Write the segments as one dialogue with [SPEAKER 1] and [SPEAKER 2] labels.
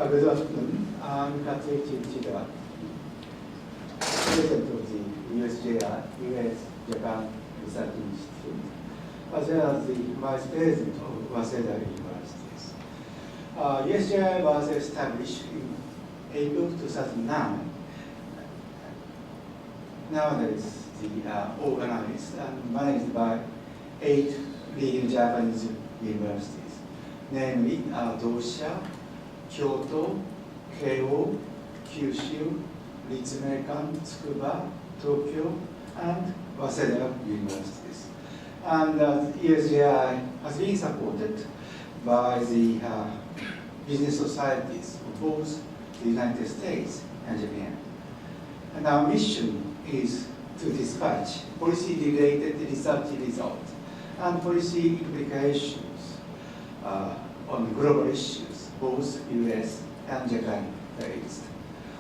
[SPEAKER 1] Good afternoon. I'm Katsuichi Uchida, President of the USJI, US-Japan Research Institute, as well as the Vice President of Waseda Universities. USJI was established in April 2009. Nowadays, organized and managed by 8 leading Japanese universities, namely Dosha, Kyoto, Keio, Kyushu, Ritsumeikan, Tsukuba, Tokyo, and Waseda universities. And USJI has been supported by the business societies of both the United States and Japan. And our mission is to dispatch policy-related research results and policy implications on global issues, both US and Japan based,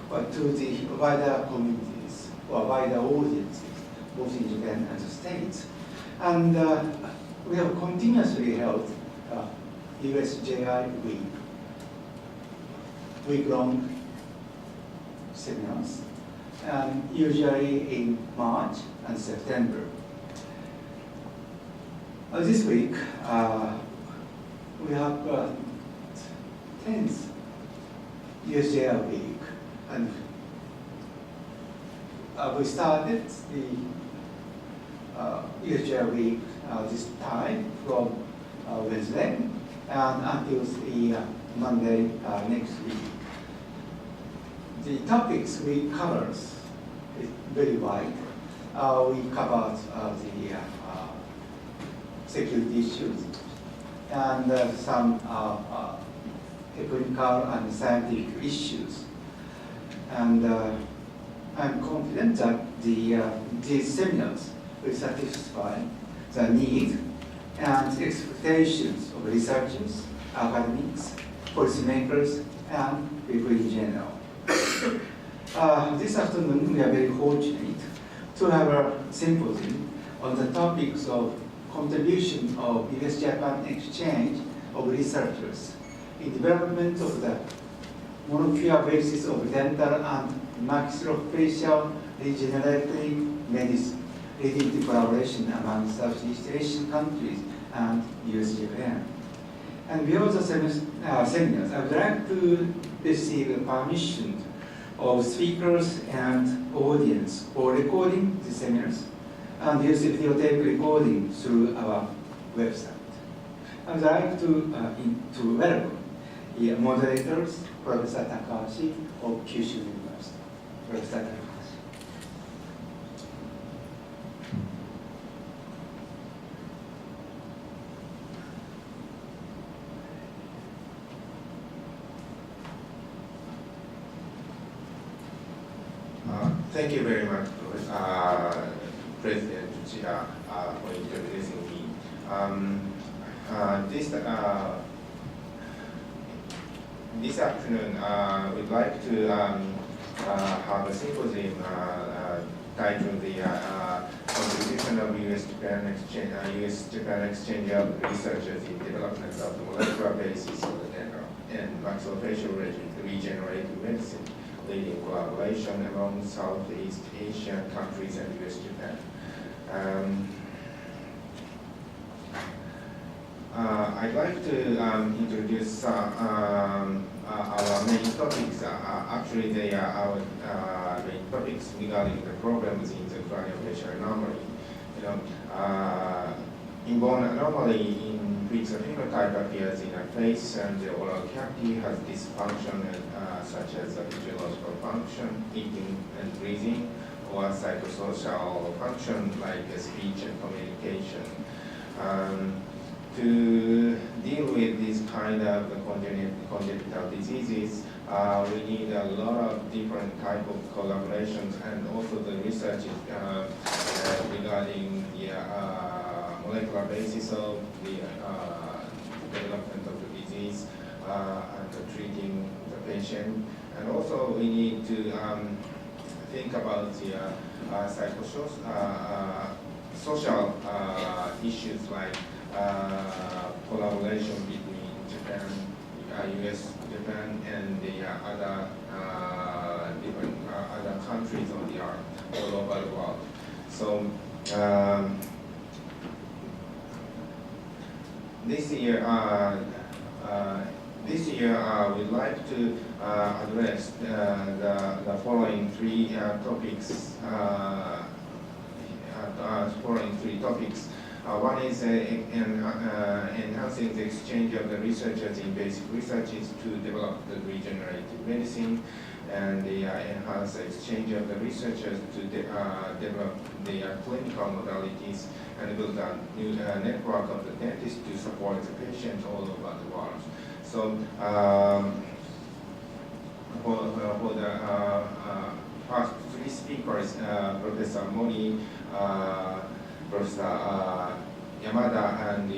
[SPEAKER 1] to the wider communities or wider audiences, both in Japan and the States. And we have continuously held USJI week-long seminars, and usually in March and September. This week, we have 10th USJI week, and we started the USJI week this time from Wednesday and until the Monday next week. The topics we cover is very wide. We covered the security issues and some technical and scientific issues. And I'm confident that these seminars will satisfy the need and expectations of researchers, academics, policymakers, and people in general. This afternoon, we are very fortunate to have a symposium on the topics of contribution of US-Japan exchange of researchers in development of the molecular basis of dental and maxillofacial regenerative medicine, leading to collaboration among Southeast Asian countries and US-Japan. And beyond the seminars, I would like to receive permission of speakers and audience for recording the seminars and use the videotape recording through our website. I would like to welcome the moderators, Professor Takahashi of Kyushu University. Professor Takahashi.
[SPEAKER 2] Thank you very much, President Uchida, for introducing me. This afternoon, we'd like to have a symposium titled the Contribution of US-Japan Exchange of Researchers in Development of the Molecular Basis of the Dental and Maxillofacial Regenerative Medicine, leading collaboration among Southeast Asian countries and US-Japan. I'd like to introduce our main topics. Actually, they are our main topics regarding the problems in the craniofacial anomaly. Inborn anomaly in which the phenotype appears in a face and the oral cavity has dysfunction such as physiological function, eating and breathing, or psychosocial function like speech and communication. To deal with this kind of congenital diseases, we need a lot of different type of collaborations and also the research regarding the molecular basis of the development of the disease and treating the patient. And also we need to think about the social issues like collaboration between Japan, US, Japan and the other different other countries on the earth, all over the world. So this year, we'd like to address the following three topics. One is enhancing the exchange of the researchers in basic researches to develop the regenerative medicine, and enhance the exchange of the researchers to develop the clinical modalities and build a new network of the dentists to support the patients all over the world. So for the first three speakers, Professor Mori, Professor Yamada, and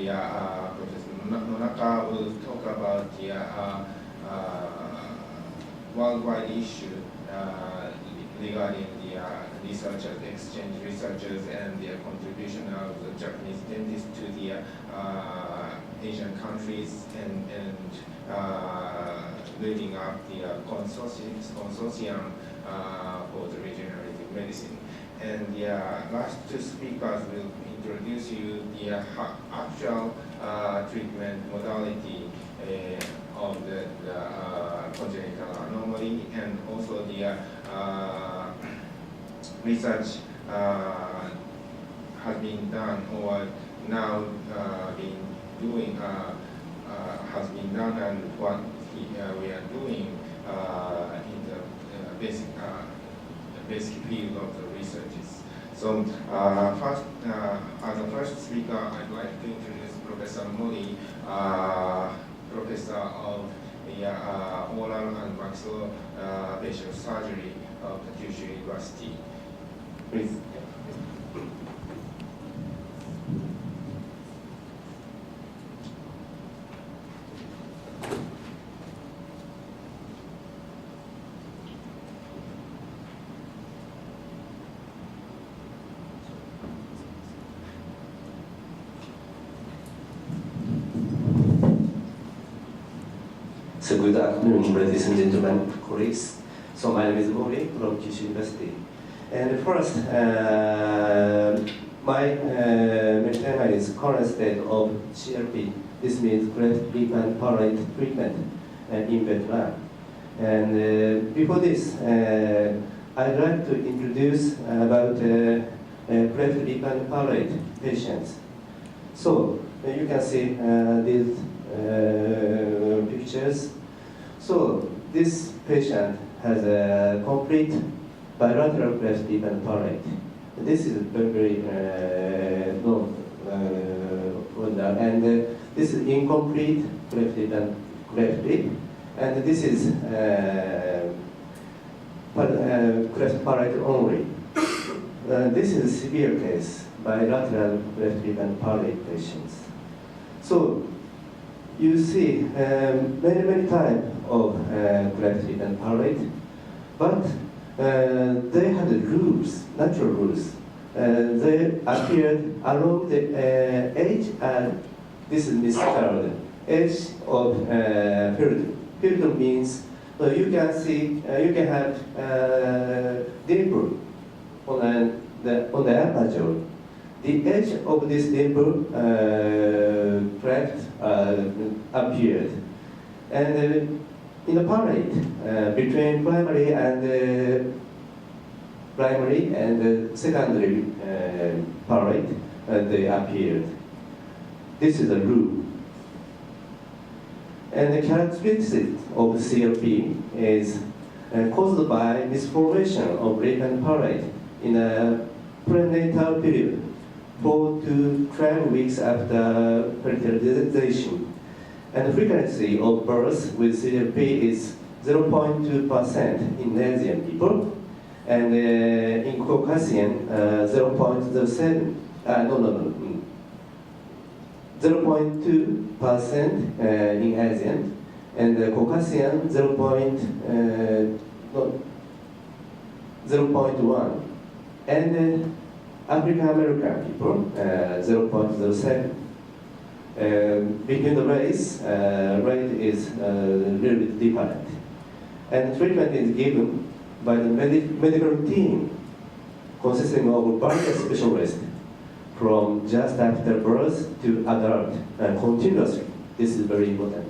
[SPEAKER 2] Professor Nonaka will talk about the worldwide issue regarding the researchers, exchange researchers, and the contribution of the Japanese dentists to the Asian countries, and building up the consortium for the regenerative medicine. And the last two speakers will introduce you the actual treatment modality of the congenital anomaly, and also the research has been done or now been doing, has been done, and what we are doing in the basic field of the researches. So first, as a first speaker, I'd like to introduce Professor Mori, Professor of the Oral and Maxillofacial Surgery of the Kyushu University. Please.
[SPEAKER 3] So good afternoon, ladies and gentlemen, colleagues. So my name is Mori from Kyushu University. And first, my main tema is current state of CLP. This means Cleft, lip and palate treatment in Vietnam. And before this, I'd like to introduce about Cleft, lip and palate patients. So you can see these pictures. So this patient has a complete bilateral cleft lip and palate. This is very known, and this is incomplete cleft lip and cleft lip, and this is cleft palate only. This is a severe case, bilateral cleft lip and palate patients. So you see many types of cleft lip and palate, but they had rules, natural rules. They appeared along the edge, and this is miscolored, edge of Hilton. Hilton means you can see, you can have dimple on the aperture. The edge of this dimple cleft appeared, and in the palate between primary and secondary palate, they appeared. This is a rule. And the characteristic of CLP is caused by misformation of lip and palate in a prenatal period, 4 to 12 weeks after fertilization. And the frequency of birth with CLP is 0.2% in Asian people, and in Caucasian 0.07. 0.2% in Asian, and Caucasian 0.1, and African American people 0.07. Between the race, rate is a little bit different. And treatment is given by the medical team consisting of various specialists from just after birth to adult continuously. This is very important.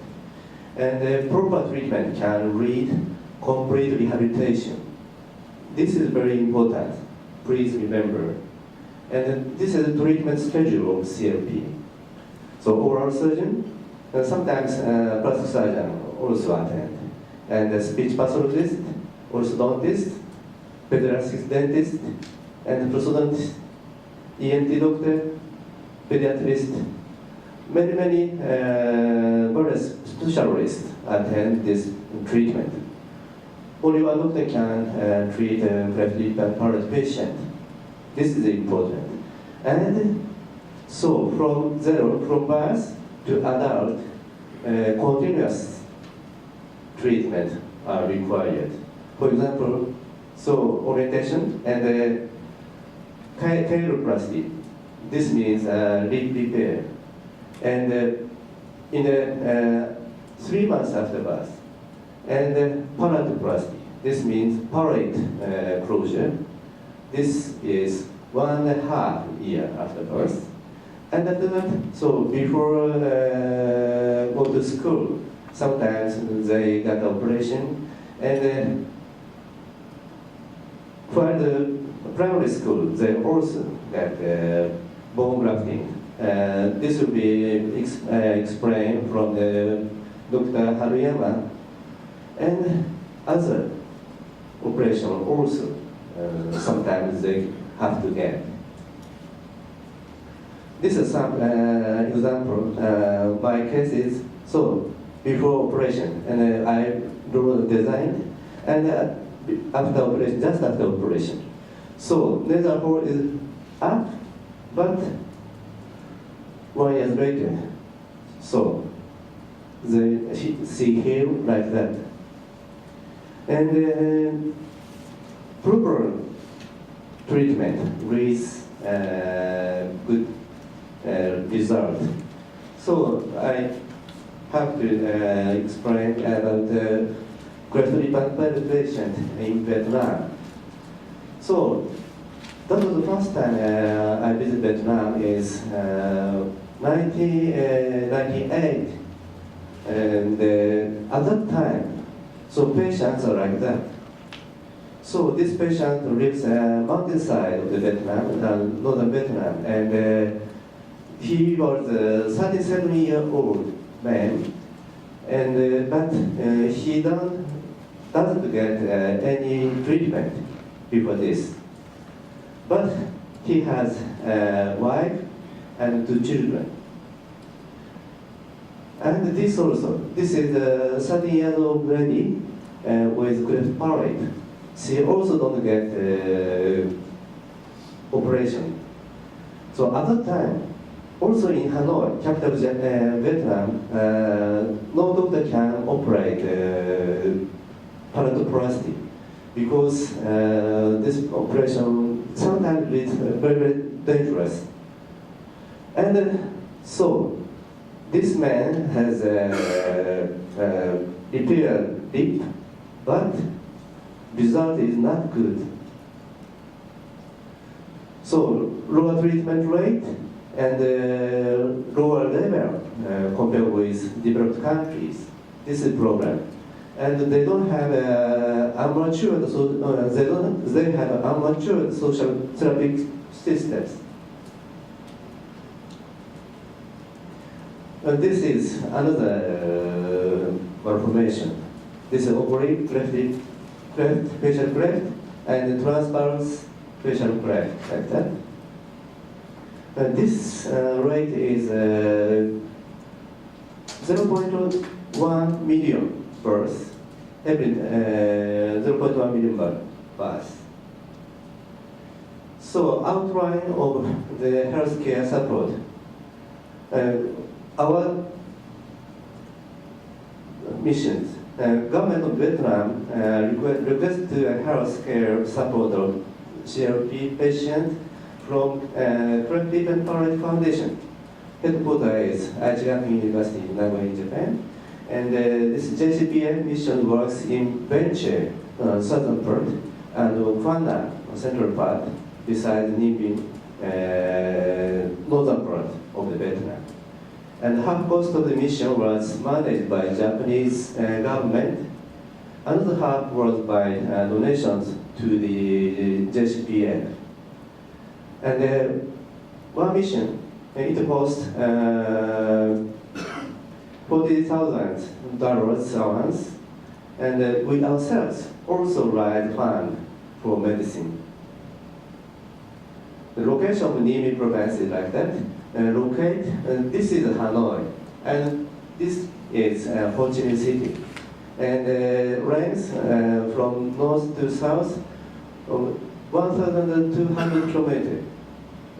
[SPEAKER 3] And proper treatment can lead complete rehabilitation. This is very important. Please remember. And this is the treatment schedule of CLP. So oral surgeon, and sometimes plastic surgeon also attend. And the speech pathologist, orthodontist, pediatric dentist, and prosthodontist, ENT doctor, pediatrist, many various specialists attend this treatment. Only one doctor can treat a cleft lip and palate patient. This is important. And so from birth to adult, continuous treatment are required. For example, so orientation and chiroplasty. This means lip repair. And in 3 months after birth. And palatoplasty. This means palate closure. This is 1.5 years after birth. And after that, so before go to school, sometimes they got operation. And for the primary school, they also got bone grafting. This will be explained from Dr. Haruyama. And other operation also, sometimes they have to get. This is some example. My case is, so before operation, and I drew the design, and after operation, just after operation. So nasal hole is up, but 1 year later, so they see here like that. And proper treatment with good result. So I have to explain about the cleft lip and palate patient in Vietnam. So that was the first time I visited Vietnam is 1998, and at that time, so patients are like that. So this patient lives mountainside of the Vietnam, northern Vietnam, and he was a 37-year-old man, and but he doesn't get any treatment before this. But he has a wife and 2 children. And this is a 30-year-old lady with cleft palate. She also don't get operation. So at that time, also in Hanoi, capital Vietnam, no doctor can operate palatoplasty because this operation sometimes is very dangerous. And so this man has a repaired lip, but result is not good. So lower treatment rate and lower level compared with developed countries. This is a problem. And they don't have unmatured, they have unmatured social therapy systems. And this is another malformation. This is oblique cleft, facial cleft, and transverse facial cleft, like that. And this rate is 0.1 million births, every 0.1 million births. So outline of the healthcare support. Our missions, government of Vietnam requested healthcare support of CLP patients from Cleft Lip and Palate Foundation. headquarters is Aichi University in Nagoya in Japan. And this JCPM mission works in Benche, southern part, and Kwana, central part, besides Ninh Binh, northern part of the Vietnam. And half cost of the mission was managed by Japanese government. Another half was by donations to the JCPM. And one mission, it cost $40,000 allowance, and we ourselves also raised fund for medicine. The location of Ninh Binh province is like that. This is Hanoi, and this is Ho Chi Minh City. And ranks from north to south, 1,200 kilometers.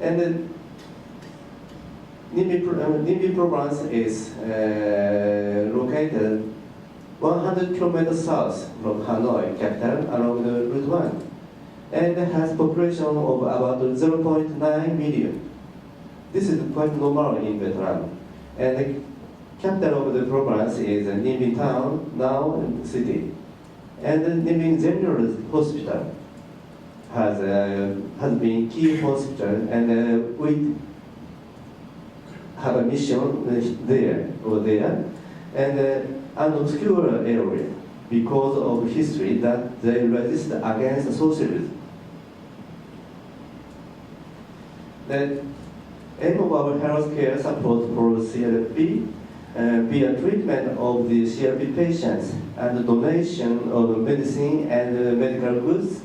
[SPEAKER 3] And Ninh Binh province is located 100 kilometers south from Hanoi, capital, along the Route 1, and has population of about 0.9 million. This is quite normal in Vietnam. And the capital of the province is Ninh Binh town, now city. And Ninh Binh General Hospital has been key hospital, and we have a mission there, and an obscure area because of history that they resist against socialism. The aim of our healthcare support for CLP be a treatment of the CLP patients and the donation of medicine and medical goods.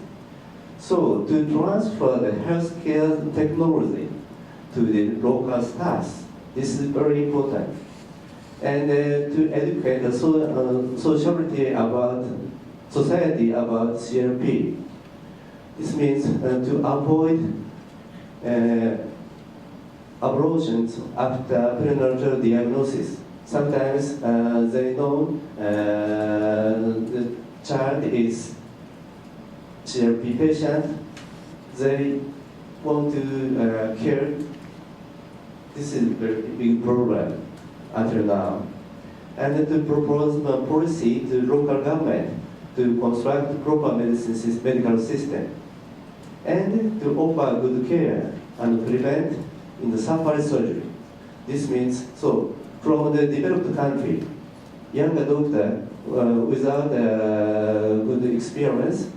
[SPEAKER 3] So to transfer the healthcare technology to the local staff, this is very important. And to educate the society about CLP. This means to avoid abortions after prenatal diagnosis. Sometimes they know the child is CLP patient. They want to care. This is a very big problem until now. And to propose a policy to local government to construct proper medical system, and to offer good care and prevent in the suffering surgery. This means, so from the developed country, younger doctor without good experience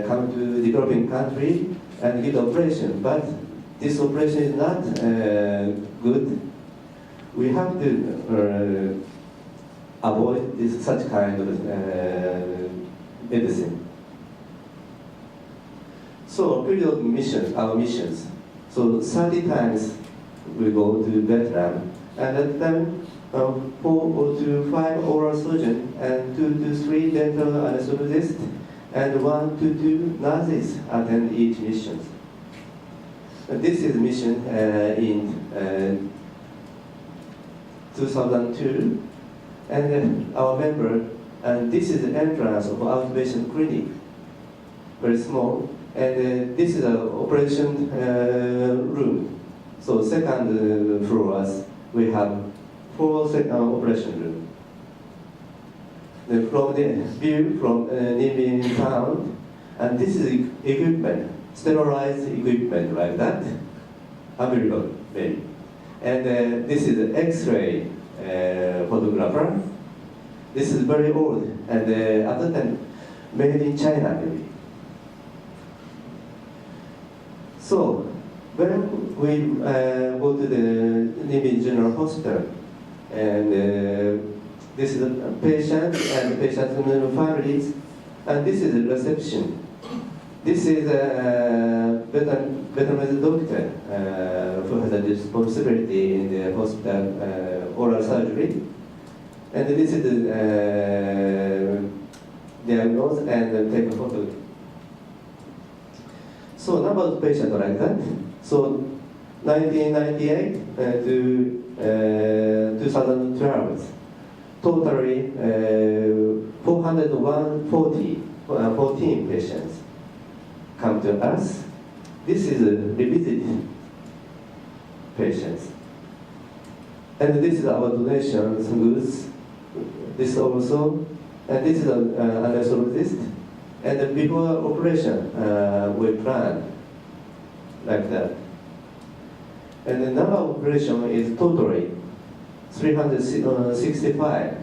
[SPEAKER 3] come to developing country and get operation, but this operation is not good. We have to avoid such kind of medicine. So period missions, our missions. So 30 times we go to Vietnam, and at time 4 to 5 oral surgeons and 2 to 3 dental anesthesiologists and 1 to 2 nurses attend each mission. This is mission in 2002, and our member, and this is the entrance of outpatient clinic, very small, and this is an operation room. So second floors, we have 4 operation room. From the view from Ninh Binh town, and this is equipment, sterilized equipment like that, available, maybe. And this is an X-ray photographer. This is very old, and at the time, made in China, maybe. So, when we go to the Ninh Binh General Hospital, and this is a patient and patient's families, and this is the reception. This is a Vietnamese doctor who has a responsibility in the hospital oral surgery. And this is the diagnose and take a photo. So number of patients like that. So 1998 to 2012, totally 414 patients come to us. This is a revisited patients. And this is our donation goods. This also, and this is an anesthesist. And before operation, we plan like that. And the number of operation is totally 365.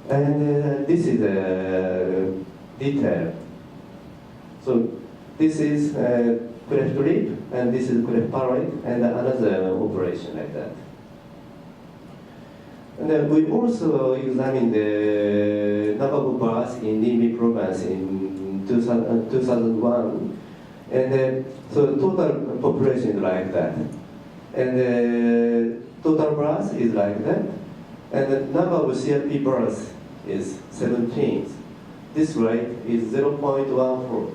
[SPEAKER 3] And this is a detail. So this is cleft lip, and this is cleft palate, and another operation like that. And we also examined the number of births in limb province in 2001. And so the total population is like that. And the total birth is like that. And the number of CLP births is 17. This rate is 0.14,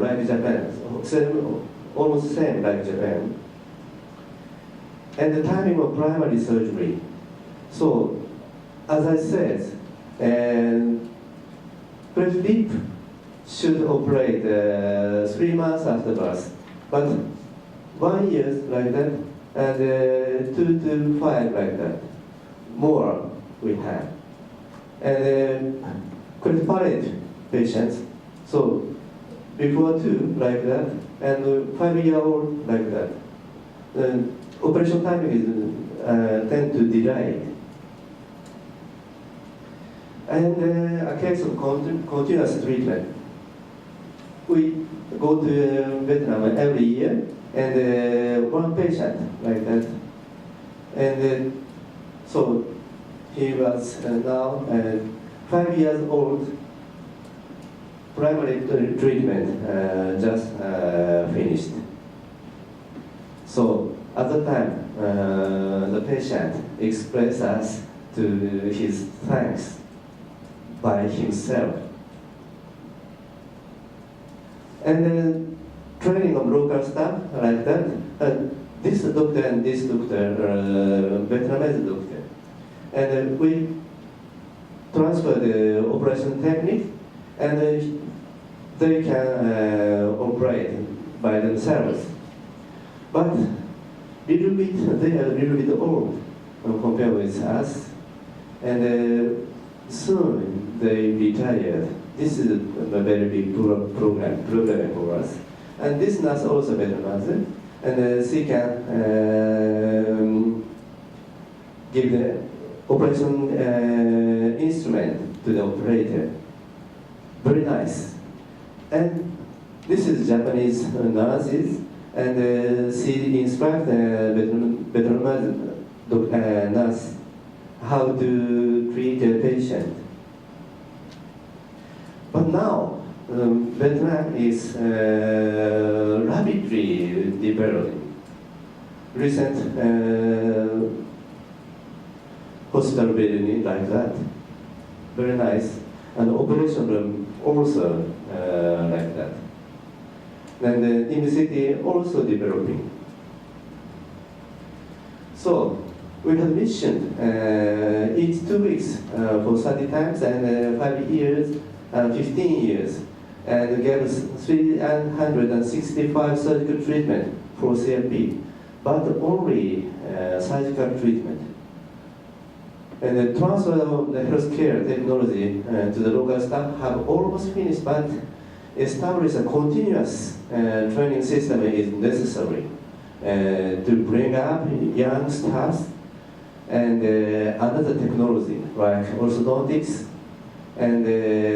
[SPEAKER 3] like Japan, almost same like Japan. And the timing of primary surgery. So, as I said, cleft lip should operate 3 months after birth, but 1 year like that, and 2 to 5 like that. More we have. And cleft palate patients, so before 2 like that, and 5-year-old like that. The operation timing is tend to delay. And a case of continuous treatment. We go to Vietnam every year, and one patient like that. And so he was now 5 years old. Primary treatment just finished. So at the time, the patient expressed us to his thanks by himself. And then training of local staff like that. This doctor and this doctor, Vietnamese doctor. And we transfer the operation technique, and they can operate by themselves. But little bit, they are a little bit old compared with us. And soon they retired. This is a very big problem for us. And this nurse also Vietnamese, and she can give the operation instrument to the operator. Very nice. And this is Japanese nurses, and she instructs Vietnamese nurse how to treat a patient. But now, Vietnam is rapidly developing. Recent hospital building like that, very nice, and operation room also like that. And in the city also developing. So we have mission each 2 weeks for 30 times, and 5 years, 15 years, and gave us 365 surgical treatment for CLP, but only surgical treatment. And the transfer of the healthcare technology to the local staff have almost finished, but establish a continuous training system is necessary to bring up young staff, and another technology like orthodontics and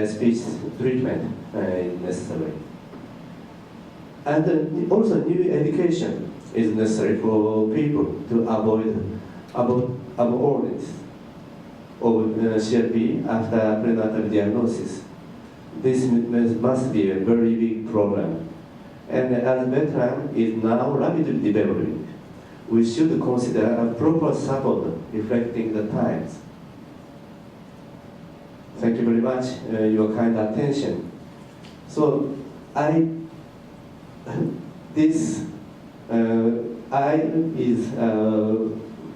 [SPEAKER 3] speech treatment is necessary. And also new education is necessary for people to avoid abortions of CLP after prenatal diagnosis. This must be a very big problem. And as Vietnam is now rapidly developing, we should consider a proper support reflecting the times. Thank you very much, your kind attention. So this eye is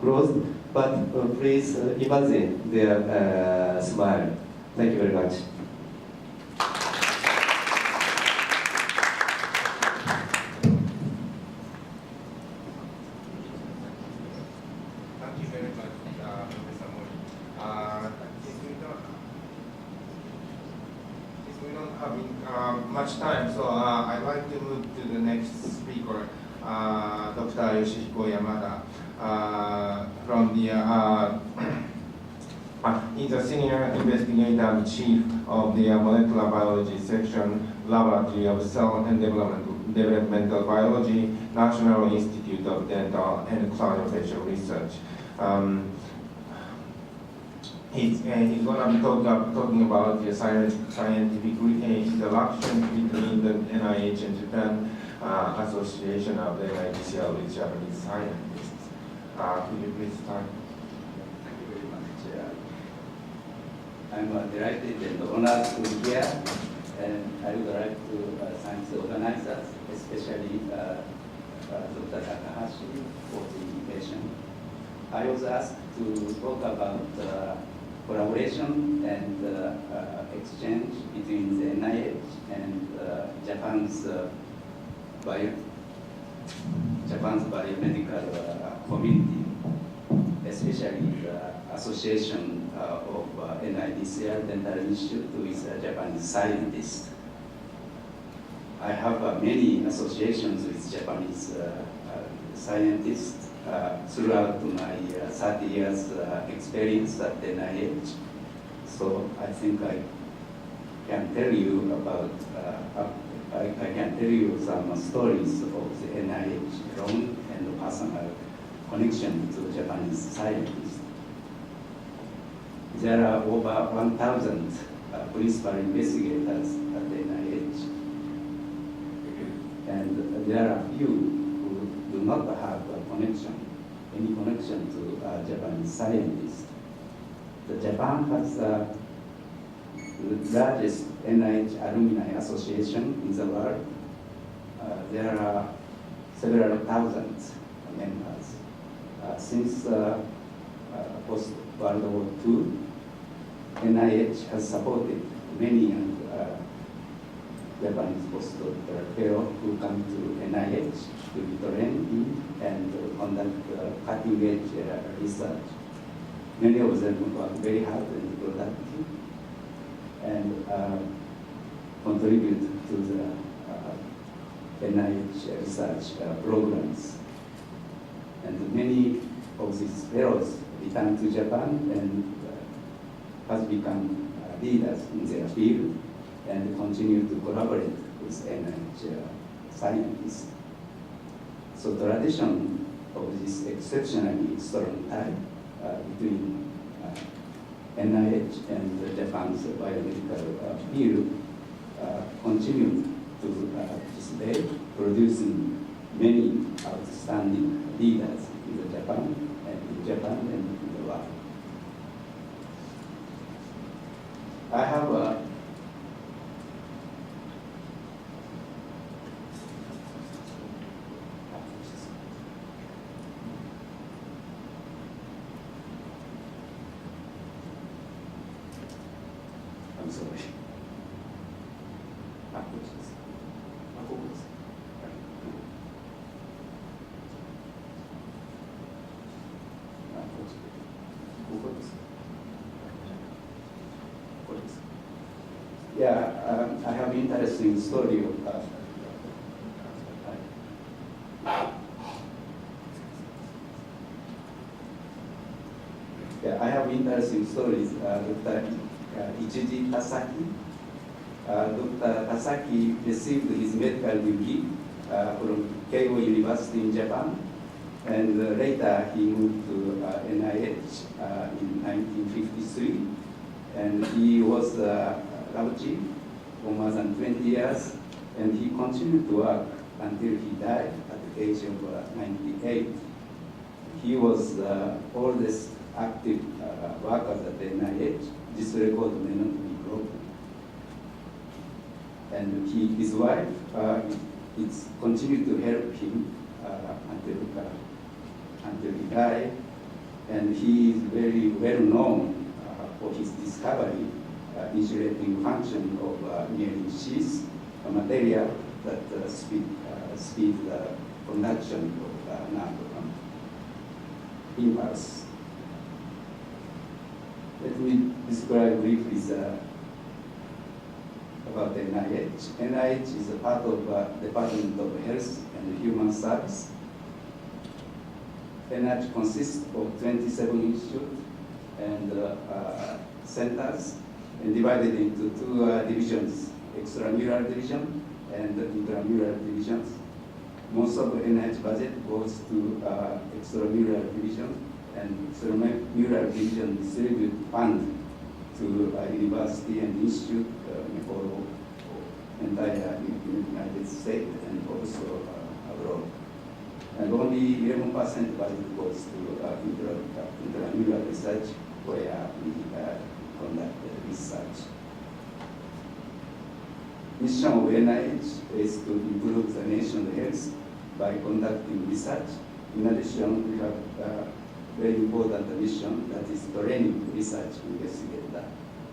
[SPEAKER 3] closed, but please imagine their smile. Thank you very much.
[SPEAKER 2] Thank you very much, Professor Mori. Since we don't have much time, so I'd like to move to the next speaker, Dr. Yoshihiko Yamada, from the he's a senior investigator and chief of the molecular biology section, laboratory of cell and developmental biology, National Institute of Dental and Craniofacial Research. He's going to be talking about the scientific interaction between the NIH and Japan Association of the NIDCL with Japanese scientists. Could you please start?
[SPEAKER 4] Thank you very much. I'm delighted and honored to be here, and I would like to thank the organizers, especially Dr. Takahashi for the invitation. I was asked to talk about collaboration and exchange between the NIH and Japan's biomedical community, especially the association of NIDCL Dental Institute with Japanese scientists. I have many associations with Japanese scientists throughout my 30 years experience at NIH. So I think I can tell you about, I can tell you some stories of the NIH long and personal connection to Japanese scientists. There are over 1,000 principal investigators at the NIH, and there are few who do not have any connection to Japanese scientists. Japan has the largest NIH alumni association in the world. There are several thousand members. Since post-World War II, NIH has supported many young Japanese postdoctoral fellows who come to NIH to be trained in and conduct cutting-edge research. Many of them work very hard and productive and contribute to the NIH research programs. And many of these fellows return to Japan and has become leaders in their field and continue to collaborate with NIH scientists. So the tradition of this exceptionally strong tie between NIH and Japan's biomedical field continue to this day, producing many outstanding leaders in Japan and in the world. I have I'm sorry. Yeah, I have an interesting story of I have interesting stories. Dr. Ichiji Tasaki. Dr. Tasaki received his medical degree from Keio University in Japan, and later he moved to NIH in 1953, and he was lab chief for more than 20 years, and he continued to work until he died at the age of 98. He was the oldest active worker at the NIH. This record may not be broken. And his wife continued to help him until he died. And he is very well known for his discovery, insulating function of myelin sheaths, a material that speed the conduction of nerve impulse. Let me describe briefly about NIH. NIH is a part of Department of Health and Human Service. NIH consists of 27 institutes and centers, and divided into two divisions, extramural division and intramural divisions. Most of the NIH budget goes to extramural division, and extramural division distribute fund to university and institute for entire United States and also abroad. And only 11% budget goes to intramural research, where we conduct research. Mission of NIH is to improve the national health by conducting research. In addition, we have a very important mission, that is training research investigator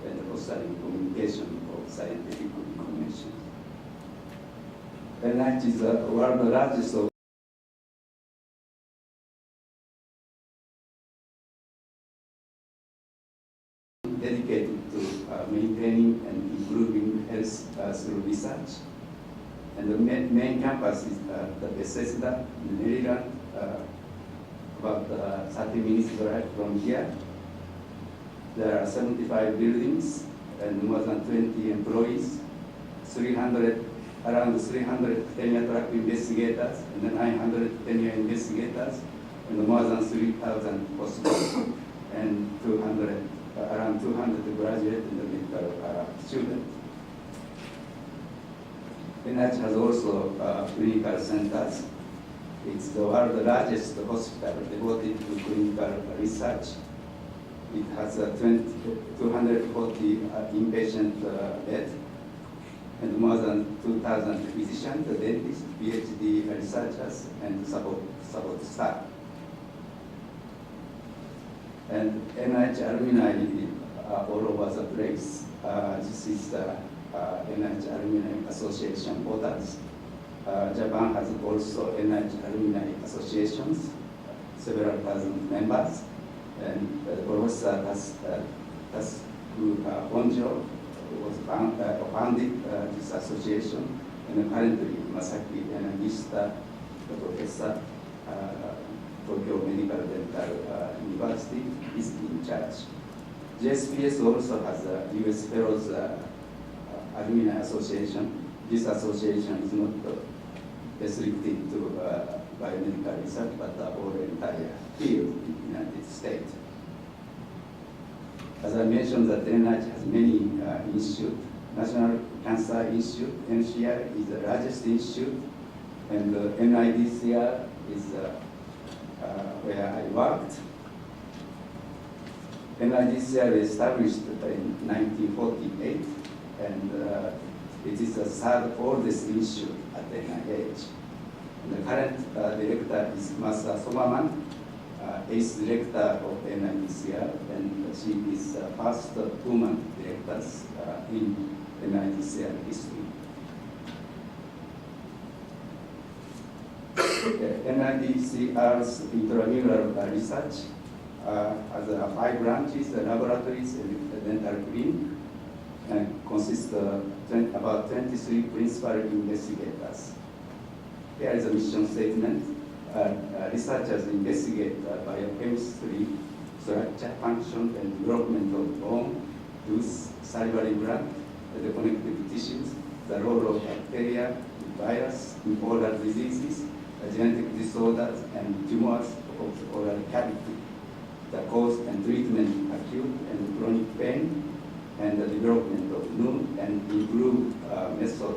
[SPEAKER 4] and fostering communication of scientific information. NIH is the world's largest dedicated to maintaining and improving health through research. And the main campus is the Bethesda in Maryland, about 30 minutes drive from here. There are 75 buildings and more than 20 employees, around 300 tenure track investigators and 900 tenure investigators, and more than 3,000 postdocs and around 200 graduate and medical students. NIH has also clinical centers. It's the world's largest hospital devoted to clinical research. It has 240 inpatient beds and more than 2,000 physicians, dentists, PhD researchers, and support staff. And NIH alumni are all over the place. This is the NIH Alumni Association portals. Japan has also NIH Alumni Associations, several thousand members. And Professor Honjo was founded this association, and currently Masaki Yanagishita, the professor, Tokyo Medical Dental University, is in charge. JSPS also has a US Fellows Alumni Association. This association is not restricted to biomedical research, but the whole entire field in the United States. As I mentioned, that NIH has many institutes. National Cancer Institute, NCI, is the largest institute, and NIDCR is where I worked. NIDCR established in 1948, and it is the third oldest institute at NIH. And the current director is Masa Somaman, eighth director of NIDCR, and she is the first woman director in NIDCR history. NIDCR's intramural research has 5 branches, laboratories, and dental clinic, and consists of about 23 principal investigators. Here is a mission statement. Researchers investigate biochemistry, structure, function, and development of bone, tooth, salivary gland, the connective tissues, the role of bacteria, virus in oral diseases, genetic disorders, and tumors of the oral cavity, the cause and treatment of acute and chronic pain, and the development of new and improved method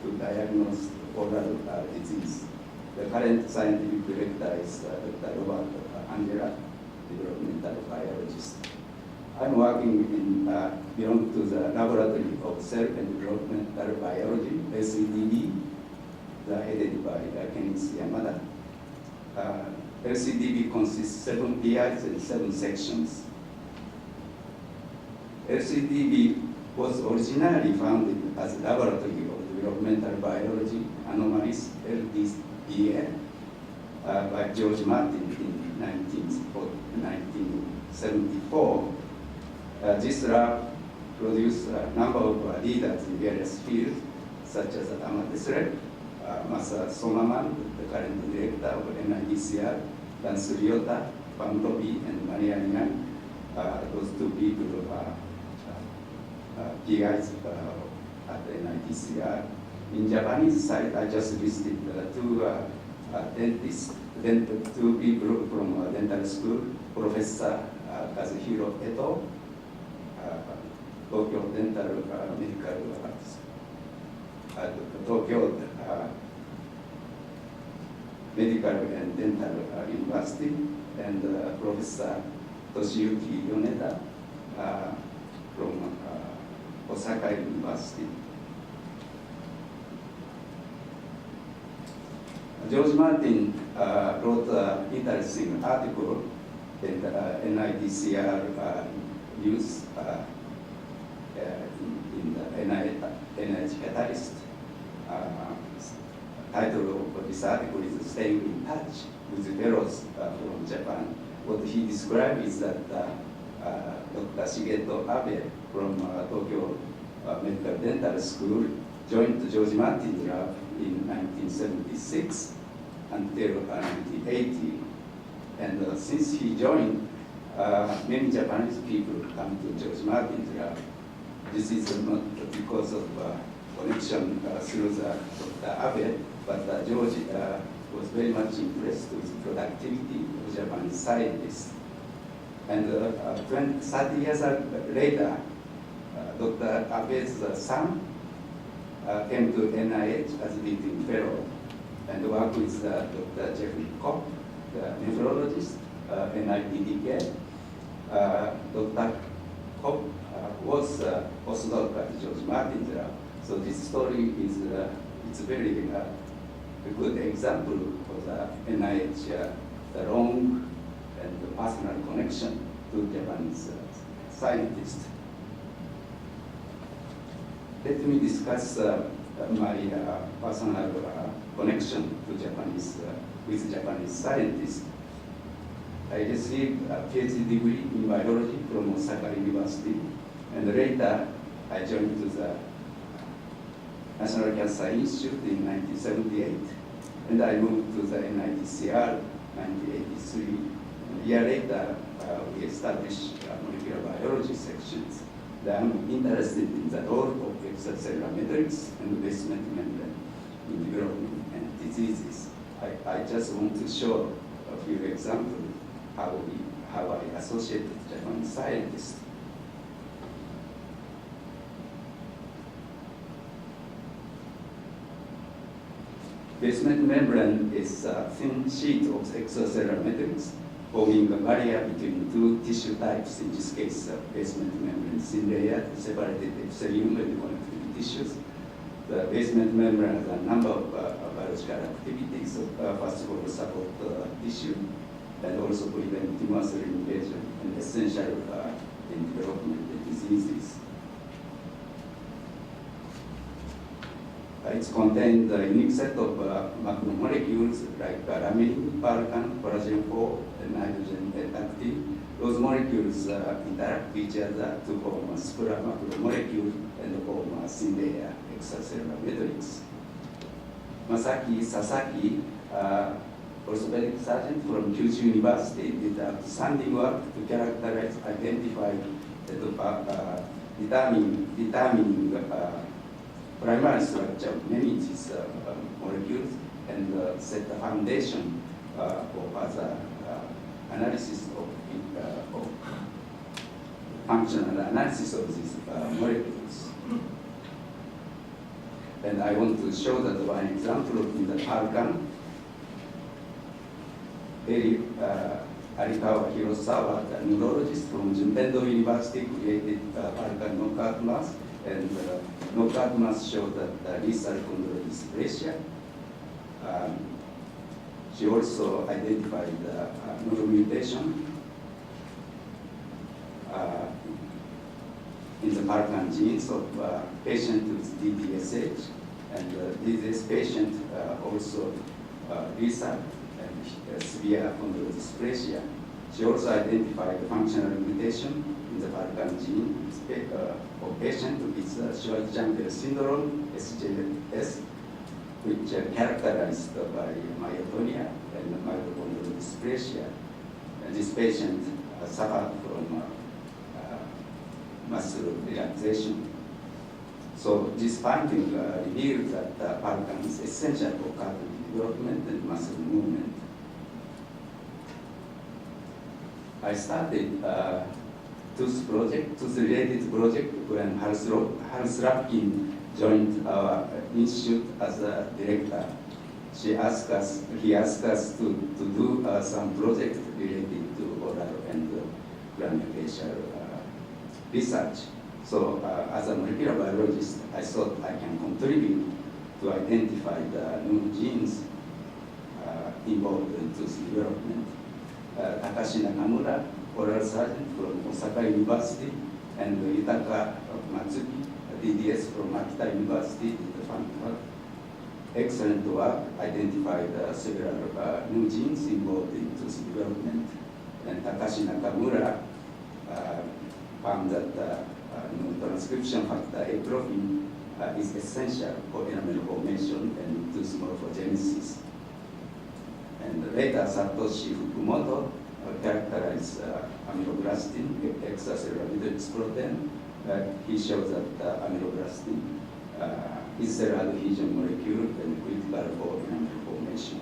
[SPEAKER 4] to diagnose oral disease. The current scientific director is Dr. Robert Angela, developmental biologist. I'm working belong to the Laboratory of Cell and Developmental Biology, LCDB, headed by Kenichi Yamada. LCDB consists 7 PIs and 7 sections. LCDB was originally founded as a Laboratory of Developmental Biology, Anomalies, LDBA, by George Martin in 1974. This lab produced a number of leaders in various fields, such as Amatesre, Masa Somaman, the current director of NIDCR, Dan Suryota, Pamtobi, and Marianian. Those two people PIs at NIDCR. In Japanese side, I just listed two dentists, two people from dental school, Professor Kazuhiro Eto, Tokyo Dental Medical Tokyo Medical and Dental University, and Professor Toshiyuki Yoneda from Osaka University. George Martin wrote an interesting article in the NIDCR news in the NIH Catalyst. Title of this article is "Staying in Touch with Fellows from Japan." What he described is that Dr. Shigeto Abe from Tokyo Medical Dental School joined George Martin's lab in 1976 until 1980. And since he joined, many Japanese people come to George Martin's lab. This is not because of connection through Dr. Abe, but George was very much impressed with the productivity of Japanese scientists. And 30 years later, Dr. Abe's son came to NIH as a visiting fellow and worked with Dr. Jeffrey Kopp, the nephrologist, NIPDK. Dr. Kopp was postdoc at George Martin's lab. So this story is it's a very good example of the NIH, the long and the personal connection to Japanese scientists. Let me discuss my personal connection to Japanese with Japanese scientists. I received a PhD degree in biology from Osaka University, and later I joined to the National Cancer Institute in 1978, and I moved to the NIDCR 1983. And a year later, we established molecular biology sections. I'm interested in the role of extracellular matrix and basement membrane in development and diseases. I just want to show a few examples how I associate with Japanese scientists. Basement membrane is a thin sheet of extracellular matrix forming a barrier between two tissue types, in this case basement membrane thin layer separated epithelium and connective tissues. The basement membrane has a number of biological activities. First of all, support tissue and also prevent tumor cell invasion and essential in development diseases. It contains a unique set of macromolecules like laminin, palcan, collagen 4, and nitrogen actin. Those molecules interact with each other to form a spura macromolecule and form a thin layer extracellular matrix. Masaki Sasaki, orthopedic surgeon from Kyushu University, did outstanding work to characterize, identify, determining primary structure of many of these molecules and set the foundation for further analysis of functional analysis of these molecules. And I want to show that one example in the palcan. Arikawa Hirosawa, the neurologist from Juntendo University, created palcan knockout mouse, and knockout mouse showed that lethal chondral dysplasia. She also identified the neuromutation in the palcan genes of patient with DDSH, and this patient also lethal and severe chondral dysplasia. She also identified the functional limitation in the Balkan gene of patient with Schwarz-Jampel syndrome, SJS, which are characterized by myotonia and mitochondrial dysplasia. And this patient suffered from muscle relaxation. So this finding revealed that Balkan is essential for cognitive development and muscle movement. I started tooth-related project when Hans Rapkin joined our institute as a director. He asked us to do some project related to oral and craniofacial research. So as a molecular biologist, I thought I can contribute to identify the new genes involved in tooth development. Takashi Nakamura, oral surgeon from Osaka University, and Yutaka Matsuki, DDS from Akita University, did the excellent work, identified several new genes involved in tooth development. And Takashi Nakamura found that transcription factor atrophin is essential for enamel formation and tooth morphogenesis. And later, Satoshi Fukumoto characterized amyloblastin, extracellular matrix protein. He shows that amyloblastin is cell adhesion molecule and critical for enamel formation.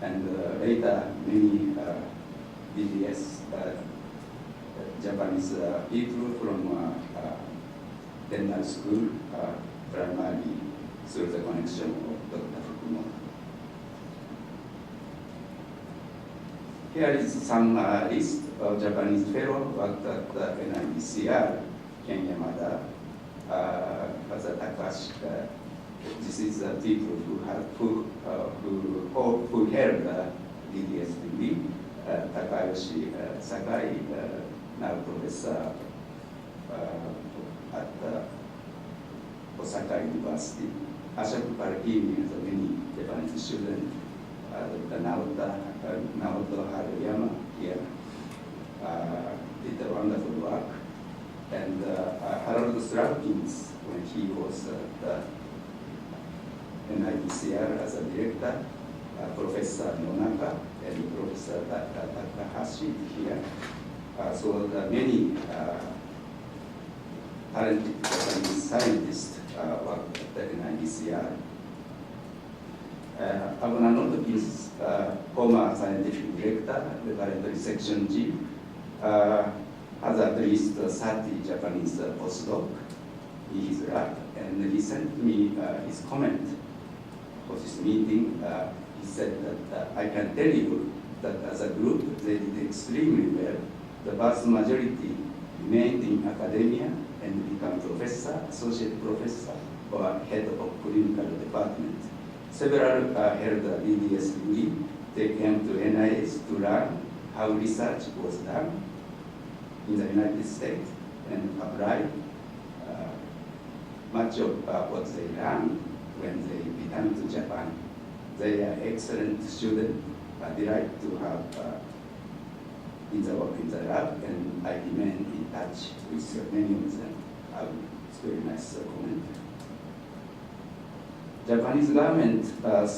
[SPEAKER 4] And later, many BDS Japanese people from dental school, primarily through the connection of Dr. Fukumoto. Here is some list of Japanese fellows worked at NIBCR, Ken Yamada, Takashi. This is the people who held DDS degree. Takayoshi Sakai, now professor at Osaka University. Ashok Parikini has many Japanese students. Dr. Naoto Haruyama here did a wonderful work. And Harold Slavkins, when he was at NIBCR as a director, Professor Nonaka and Professor Takahashi here. So the many talented Japanese scientists worked at the NIBCR. Abunanoto is former scientific director, the current section chief, has at least 30 Japanese postdoc in his lab, and he sent me his comment for this meeting. He said that I can tell you that as a group they did extremely well. The vast majority remained in academia and become professor, associate professor, or head of clinical department. Several held a DDS degree. They came to NIH to learn how research was done in the United States and applied much of what they learned when they returned to Japan. They are excellent students, delighted to have in the lab, and I remain in touch with many of them. It's very nice comment. Japanese government has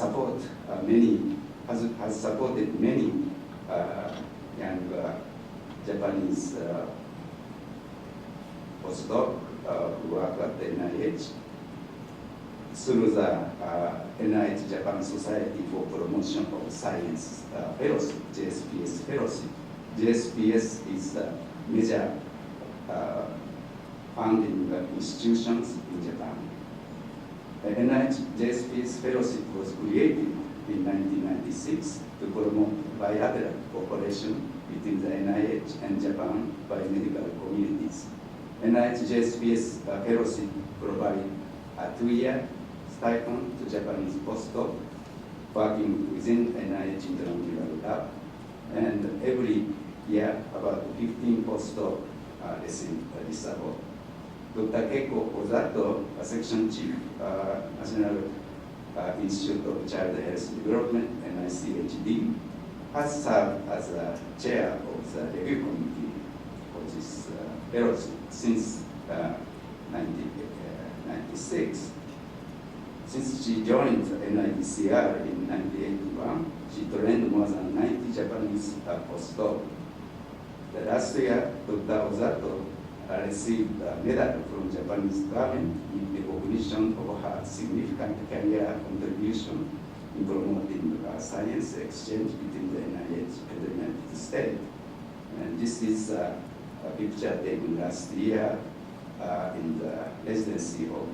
[SPEAKER 4] supported many young Japanese postdoc who work at the NIH through the NIH Japan Society for Promotion of Science Fellowship, JSPS Fellowship. JSPS is a major funding institutions in Japan. The NIH JSPS Fellowship was created in 1996 to promote bilateral cooperation between the NIH and Japan biomedical communities. NIH JSPS Fellowship provides a 2-year stipend to Japanese postdoc working within NIH intramural lab, and every year about 15 postdoc receive this support. Dr. Keiko Ozato, section chief, National Institute of Child Health Development, NICHD, has served as a chair of the review committee for this fellowship since 1996. Since she joined NIDCR in 1981, she trained more than 90 Japanese postdocs. The last year, Dr. Osato received a medal from Japanese government in recognition of her significant career contribution in promoting science exchange between the NIH and the United States. And this is a picture taken last year in the residency of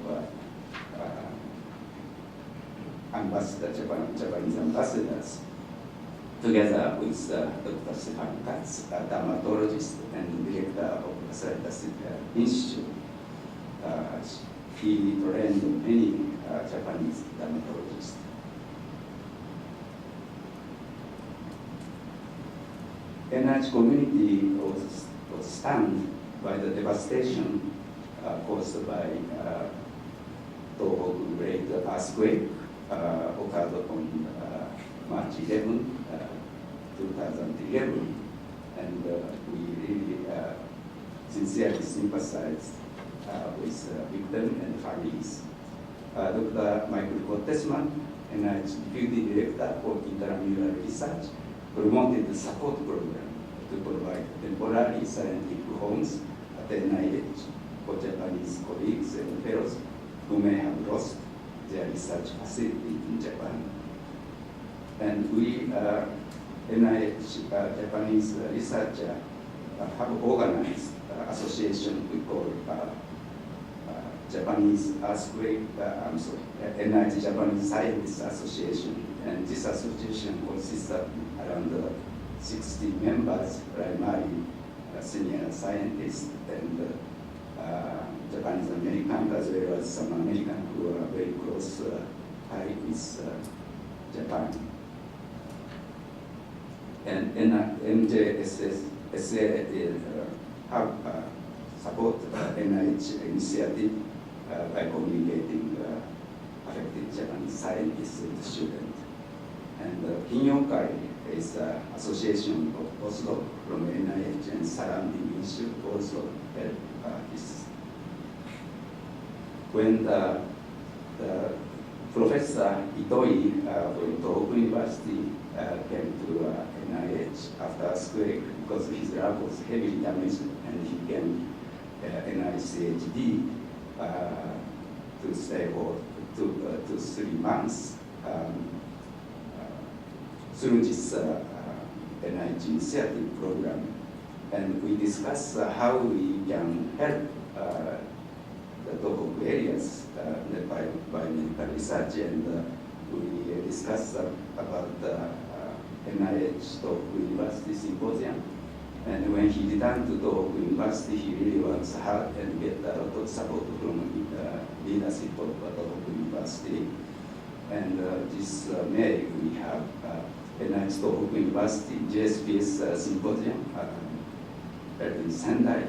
[SPEAKER 4] Japanese ambassadors, together with Dr. Stefan Katz, a dermatologist and director of the Palate Institute. He trained many Japanese dermatologists. NIH community was stunned by the devastation caused by Tohoku great earthquake occurred on March 11, 2011, and we really sincerely sympathize with victims and families. Dr. Michael Gottesman, NIH Deputy Director for Intramural Research, promoted the support program to provide temporary scientific homes at NIH for Japanese colleagues and fellows who may have lost their research facility in Japan. And we, NIH Japanese researchers, have organized association we call Japanese NIH Japanese Scientists Association. And this association consists of around 60 members, primarily senior scientists and Japanese Americans, as well as some Americans who are very close tie with Japan. And MJSSA have support NIH initiative by communicating affected Japanese scientists and students. And Kinyokai is an association of postdocs from NIH and surrounding institute also help this. When the Professor Itoi from Tohoku University came to NIH after earthquake because his lab was heavily damaged, and he came NIH PhD to stay for 2 to 3 months. Through this NIH initiative program, and we discussed how we can help the Tohoku areas by medical research, and we discussed about the NIH Tohoku University Symposium. And when he returned to Tohoku University, he really works hard and get a lot of support from the leadership of Tohoku University. And this May, we have NIH Tohoku University JSPS Symposium held in Sendai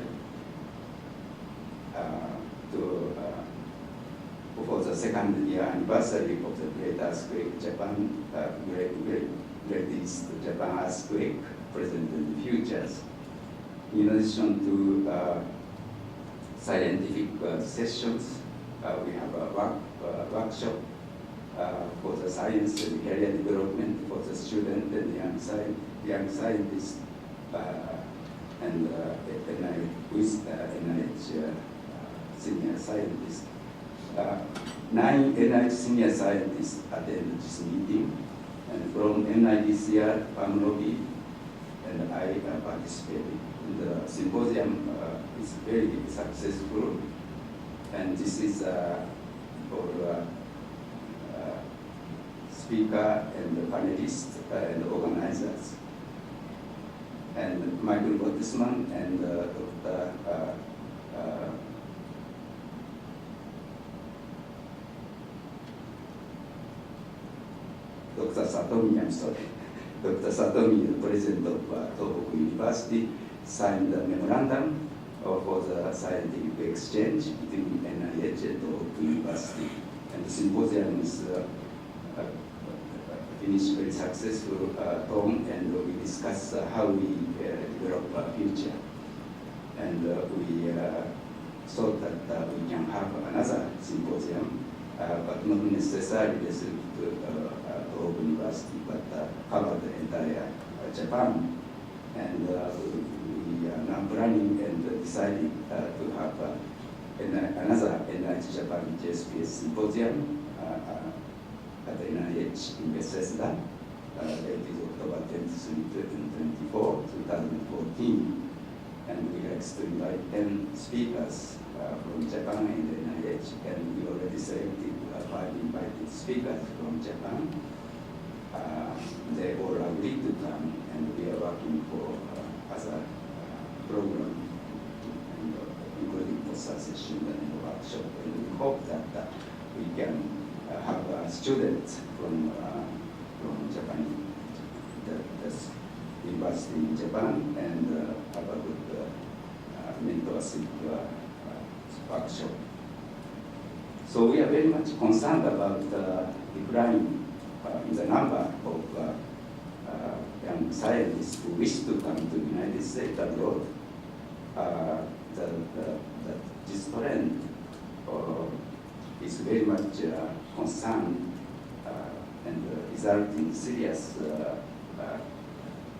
[SPEAKER 4] for the second year anniversary of the Great Earthquake, Japan, Greatest Japan Earthquake, Present and Futures. In addition to scientific sessions, we have a workshop for the science and career development for the student and young scientists, and with NIH senior scientists. 9 NIH senior scientists attended this meeting, and from NIDCR, PAMLOBI, and I participated. The symposium is very successful, and this is for speaker and the panelists and organizers. And Michael Gottesman and Dr. Satomi, I'm sorry. Dr. Satomi, the president of Tohoku University, signed a memorandum for the scientific exchange between NIH and Tohoku University. And the symposium is finished very successful term, and we discuss how we develop a future. And we thought that we can have another symposium, but not necessarily specific to Tohoku University, but cover the entire Japan. And we are now planning and deciding to have another NIH Japan JSPS symposium at the NIH in Bethesda. It is October 23 to 24, 2014. And we like to invite 10 speakers from Japan and the NIH, and we already selected 5 invited speakers from Japan. They all agreed to come, and we are working for other program, and, including poster session and workshop. And we hope that we can have students from Japan, the university in Japan, and have a good mentorship workshop. So we are very much concerned about decline in the number of young scientists who wish to come to the United States abroad. This trend is very much concerned and resulting serious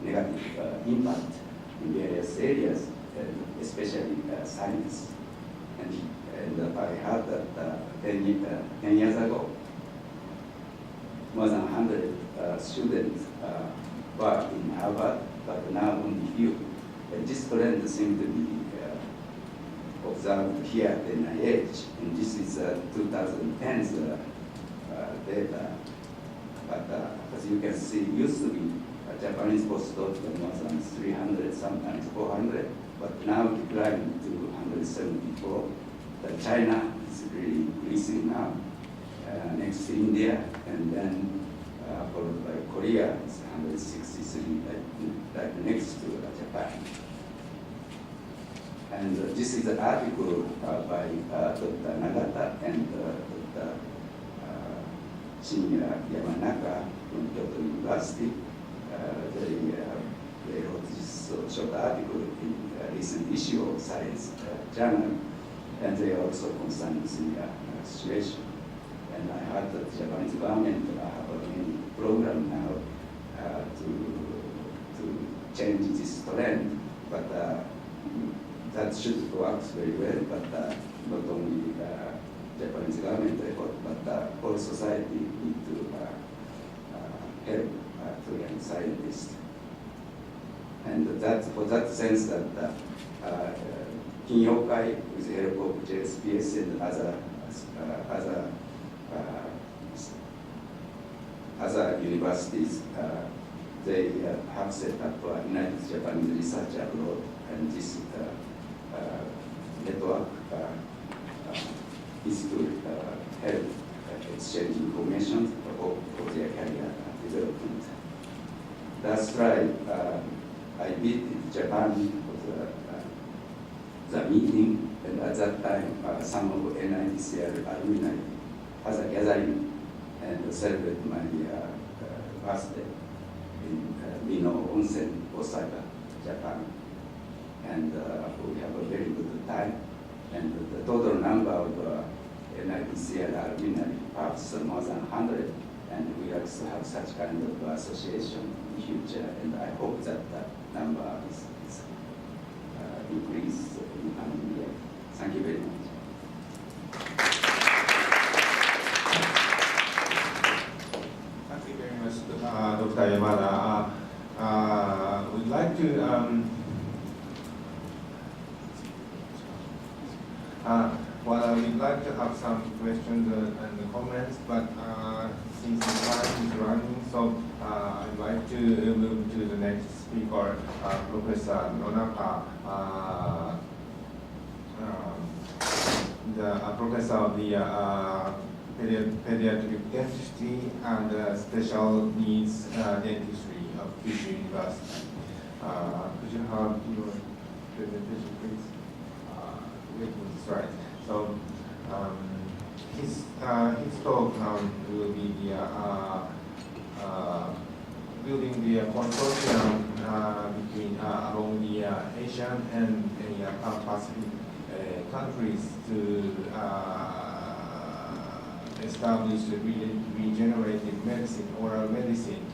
[SPEAKER 4] negative impact in various areas, especially science. And I heard that 10 years ago, more than 100 students were in Harvard, but now only few. And this trend seems to be observed here at NIH, and this is 2010's data. But as you can see, it used to be Japanese postdocs more than 300, sometimes 400, but now declining to 174. China is really increasing now. Next India, and then followed by Korea, it's 163, like next to Japan. And this is an article by Dr. Nagata and Dr. Shinya Yamanaka from Kyoto University. They wrote this short article in a recent issue of Science journal, and they are also concerned with the situation. And I heard that the Japanese government have a many program now to change this trend, but that should work very well. But not only Japanese government effort, but all society need to help to young scientists. And that, for that sense, that Kinyokai, with the help of JSPS and other universities, they have set up United Japanese Research Abroad, and this network is to help exchange information for their career development. That's right. I visited Japan for the meeting, and at that time, some of NITCR alumni has a gathering and celebrate my birthday in Mino Onsen, Osaka, Japan. And we have a very good time. And the total number of NITCR alumni perhaps more than 100. And we also have such kind of association in the future. And I hope that that number is increased in the coming year. Thank you very much.
[SPEAKER 2] Thank you very much, Dr. Yamada. We'd like to we'd like to have some questions and comments, but since the time is running, so I'd like to move to the next speaker, Professor Nonaka, the professor of the pediatric dentistry and special needs dentistry of Kyushu University. Could you have your presentation, please? That's right. So his talk will be the building the consortium between among the Asian and Pacific countries to establish the regenerative medicine, oral medicine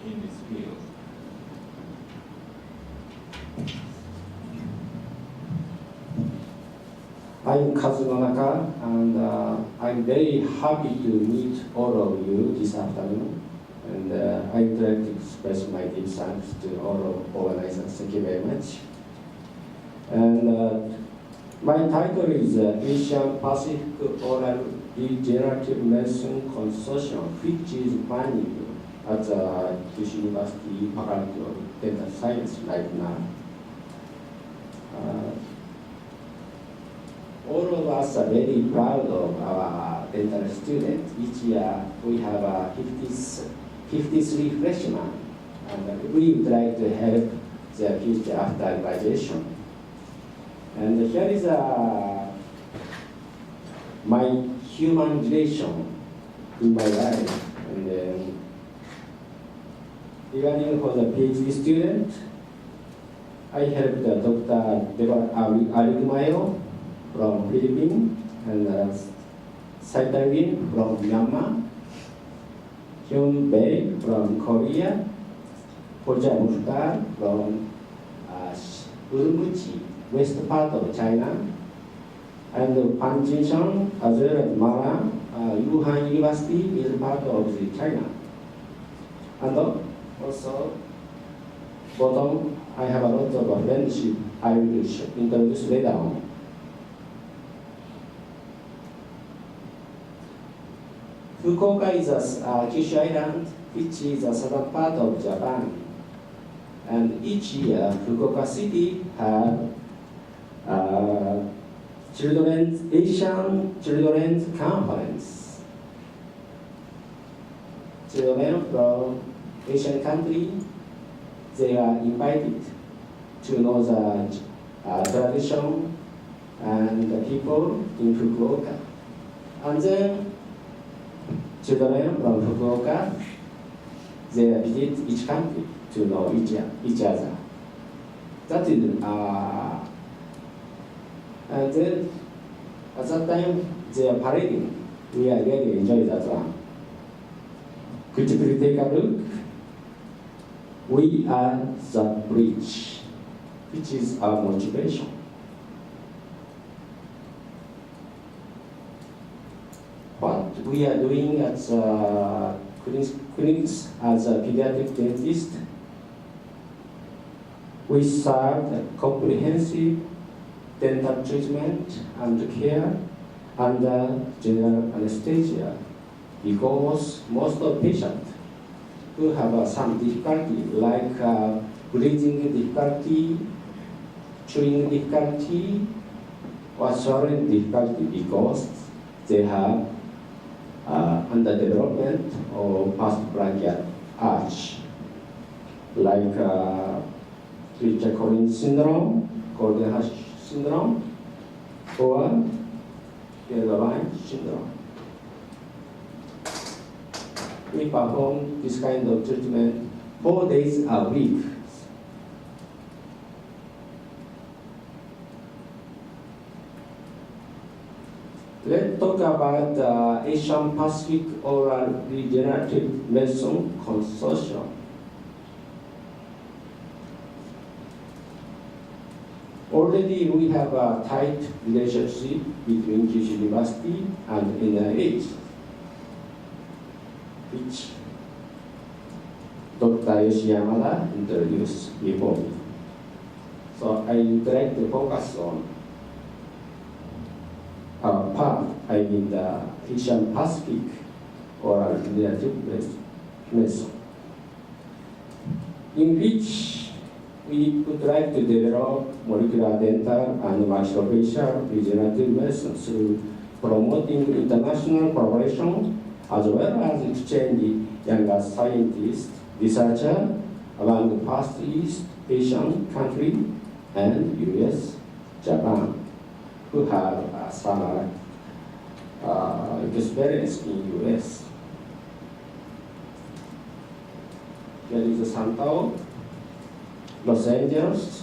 [SPEAKER 2] in this field.
[SPEAKER 5] I'm Kazunonaka, and I'm very happy to meet all of you this afternoon. And I'd like to express my deep thanks to all of organizers. Thank you very much. And my title is Asian Pacific Oral Regenerative Medicine Consortium, which is planning at the University Palate of Dental Science right now. All of us are very proud of our dental students. Each year we have 53 freshmen, and we would like to help their future after graduation. And here is my human relation in my life. And regarding for the PhD student, I helped Dr. Arigmayo from Philippines, and Saitangin from Myanmar, Hyun Bae from Korea, Hoja Mukhtar from Urumqi, west part of China, and Pan Jinshan as well as Mara, Wuhan University is part of China. And also, bottom, I have a lot of friendship I will introduce later on. Fukuoka is a Kyushu island, which is a southern part of Japan. And each year, Fukuoka City has Asian Children's Conference. Children from Asian country, they are invited to know the tradition and the people in Fukuoka. And then children from Fukuoka, they visit each country to know each other. That is, and then at that time they are parading. We are really enjoy that one. Could you please take a look? We are the bridge, which is our motivation. What we are doing at clinics as a pediatric dentist, we serve comprehensive dental treatment and care under general anesthesia, because most of patients who have some difficulty, like breathing difficulty, chewing difficulty, or swallowing difficulty, because they have underdevelopment or postbranchial arch, like Richard-Collins syndrome, Golden-Hush syndrome, or Yellow-Line syndrome. We perform this kind of treatment 4 days a week. Let's talk about the Asian Pacific Oral Regenerative Medicine Consortium. Already we have a tight relationship between Kyushu University and NIH, which Dr. Yoshiyamada introduced before me. So I would like to focus on our part, I mean the Asian Pacific Oral Regenerative Medicine, in which we would like to develop molecular dental and maxillofacial regenerative medicine through promoting international collaboration as well as exchanging younger scientists, researchers among the Far East Asian countries and US, Japan, who have some experience in US. There is Santa, Los Angeles,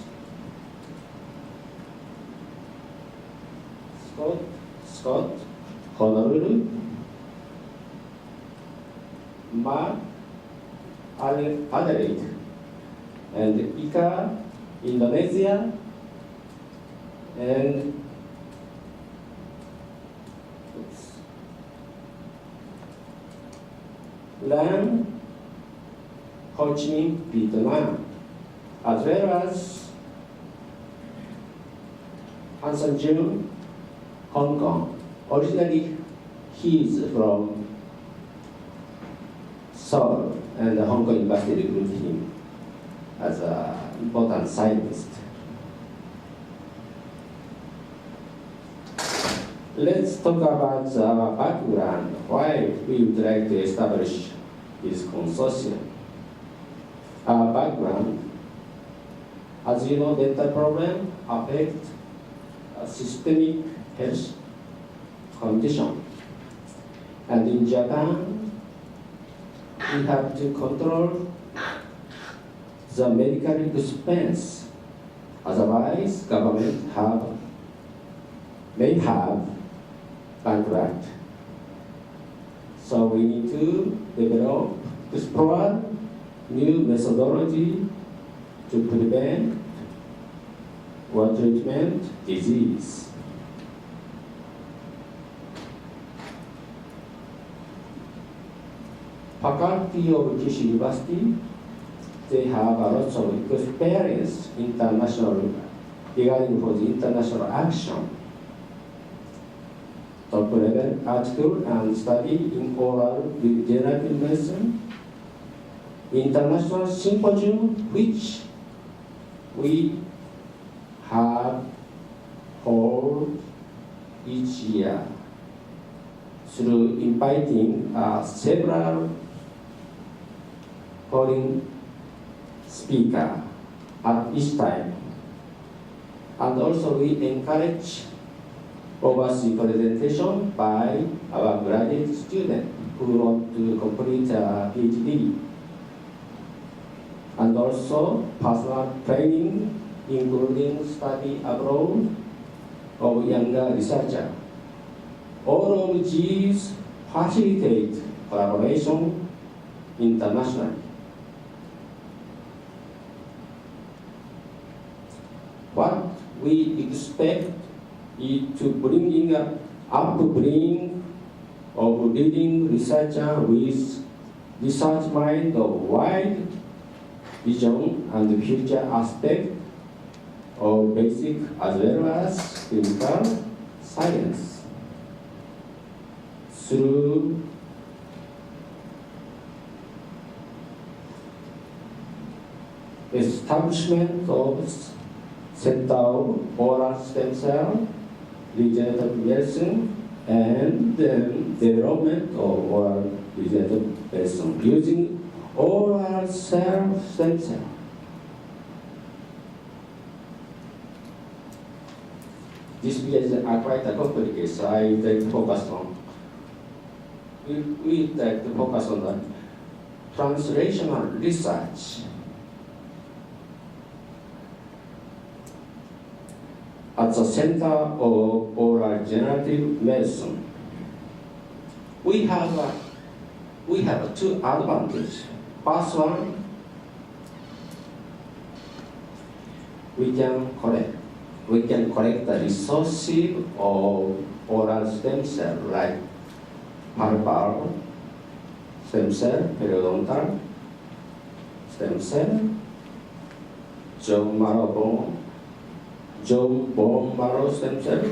[SPEAKER 5] Scott, Honolulu, Adelaide, and Ika, Indonesia, and Lan, Ho Chi Minh, Vietnam, as well as Hanson Jun, Hong Kong. Originally, he is from Seoul, and the Hong Kong University recruited him as an important scientist. Let's talk about the background, why we would like to establish this consortium. Our background, as you know, dental problem affect a systemic health condition. And in Japan, we have to control the medical expense. Otherwise, government may have bankrupt. So we need to develop, explore new methodology to prevent or treatment disease. Faculty of Kyushu University, they have a lot of experience international regarding for the international action. Top level article and study in oral regenerative medicine, international symposium which we have held each year through inviting several foreign speaker at each time. And also we encourage overseas presentation by our graduate student who want to complete a PhD. And also personal training, including study abroad of younger researcher. All of these facilitate collaboration internationally. What we expect is to bring upbringing of leading researcher with research mind of wide vision and future aspect of basic as well as clinical science through establishment of Center of Oral Stem Cell, Regenerative Medicine, and then development of oral regenerative medicine using oral stem cell. This is quite a complicated, so I would like to focus on. We like to focus on the translational research. At the Center of Oral Regenerative Medicine, we have two advantages. First one, we can collect the resources of oral stem cell like pulpal stem cell, periodontal stem cell, jaw bone marrow stem cell,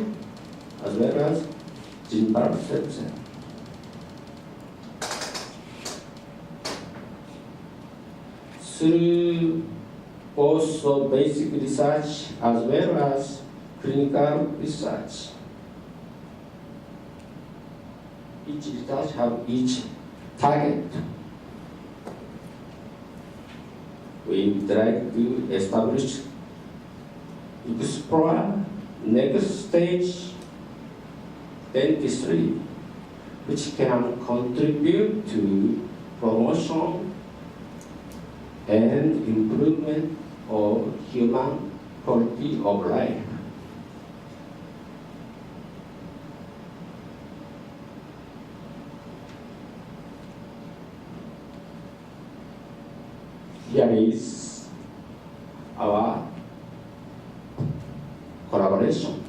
[SPEAKER 5] as well as gingival stem cell. Through both basic research as well as clinical research, each research have each target. We would like to establish, explore next stage dentistry, which can contribute to promotion and improvement of human quality of life. Here is our collaboration.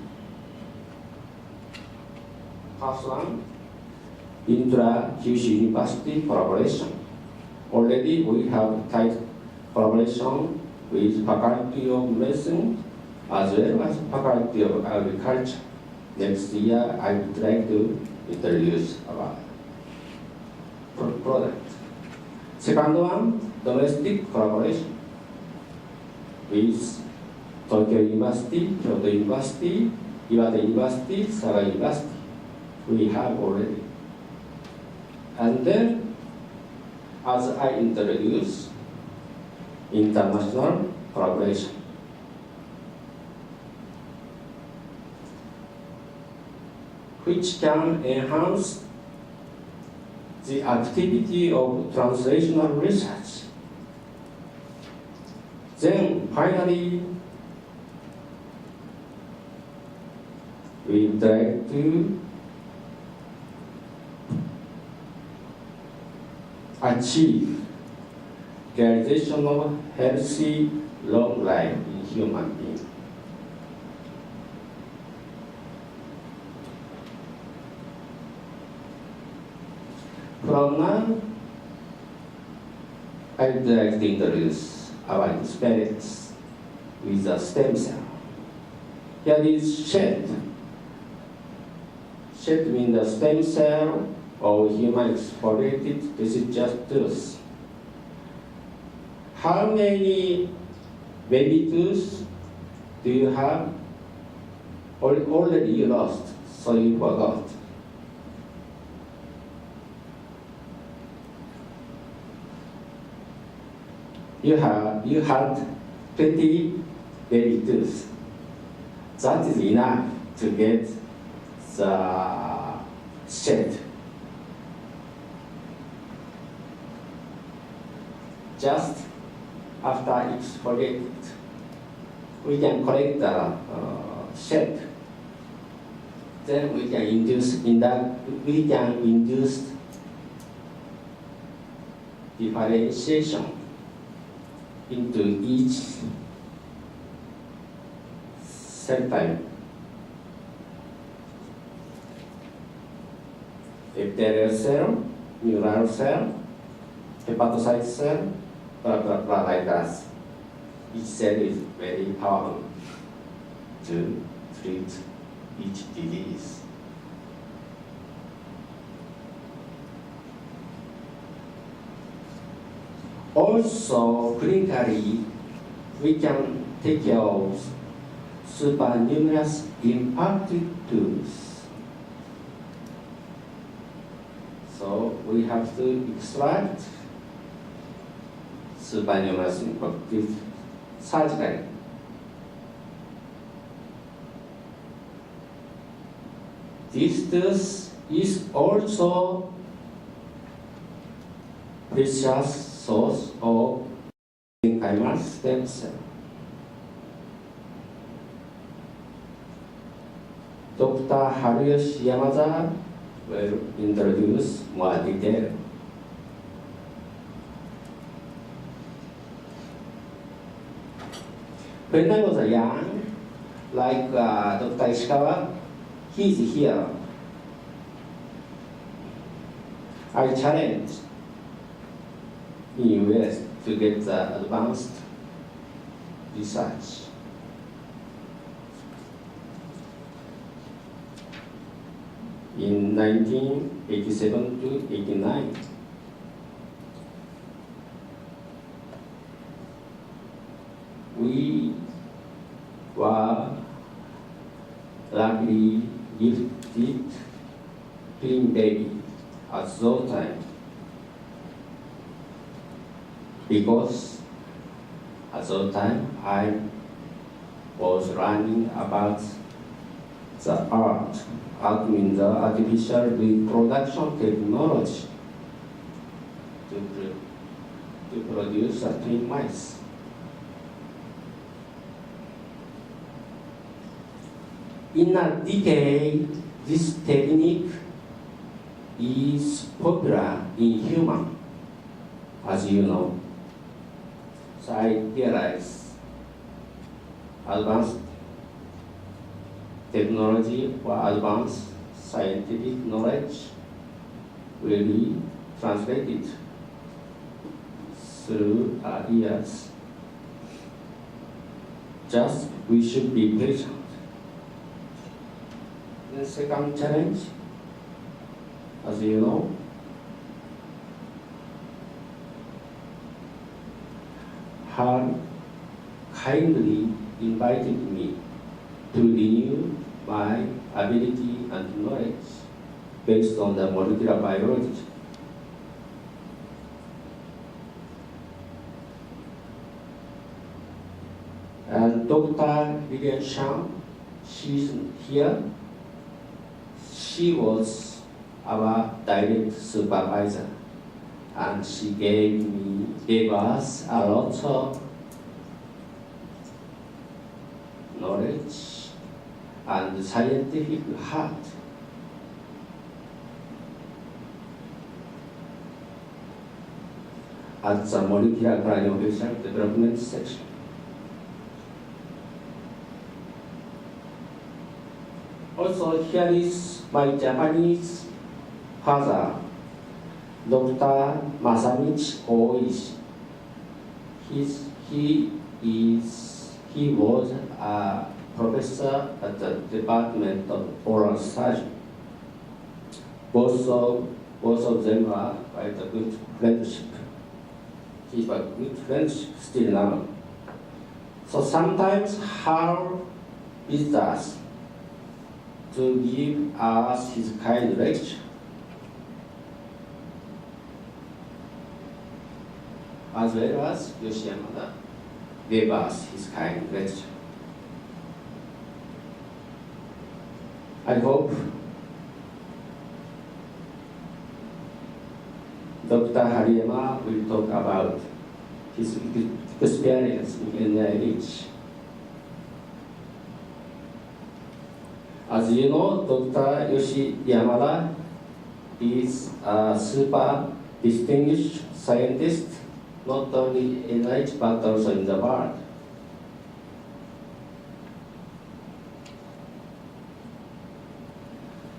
[SPEAKER 5] First one, intra-Kyushu University collaboration. Already we have tight collaboration with Faculty of Medicine as well as Faculty of Agriculture. Next year, I would like to introduce our product. Second one, domestic collaboration with Tokyo University, Kyoto University, Iwate University, Saga University. We have already. And then, as I introduce, international collaboration. Which can enhance the activity of translational research. Then finally, we would like to achieve realization of healthy long life in human beings. From now, I would like to introduce our experience with the stem cell. Here is shed. Shed means the stem cell of human exfoliated deciduous tooth. How many baby tooth do you have? Already you lost, so you forgot. You had 20 baby tooth. That is enough to get the shed. Just after exfoliated, we can collect the shed. Then we can induce differentiation into each cell type. Epithelial cell, neural cell, hepatocyte cell, blah blah blah like that. Each cell is very powerful to treat each disease. Also, clinically, we can take care of supernumerous impacted tools. So we have to extract supernumerous impacted surgically. This tooth is also precious source of mesenchymal stem cell. Dr. Haruyoshi Yamada will introduce more detail. When I was young, like Dr. Ishikawa, he is here. I challenged in US to get the advanced research. In 1987 to 89, we were luckily gifted twin baby at that time, because at that time I was learning about the art means the artificial reproduction technology to to produce twin mice. In a decade, this technique is popular in human, as you know. So I realize advanced technology or advanced scientific knowledge will be translated through years. Just we should be patient. The second challenge, as you know, her kindly invited me to renew my ability and knowledge based on the molecular biology. And Dr. Lilian Shang, she's here. She was our direct supervisor, and she gave us a lot of knowledge and scientific heart. At the molecular craniofacial development section. Also, here is my Japanese father, Dr. Masamichi Oishi. He was a professor at the Department of Oral Surgery. Both of them are quite a good friendship. Keep a good friendship still now. So sometimes her visitors to give us his kind lecture. As well as Yoshiyamada gave us his kind lecture. I hope Dr. Hariyama will talk about his experience in NIH. As you know, Dr. Yoshiyamada is a super distinguished scientist, not only in NIH but also in the world.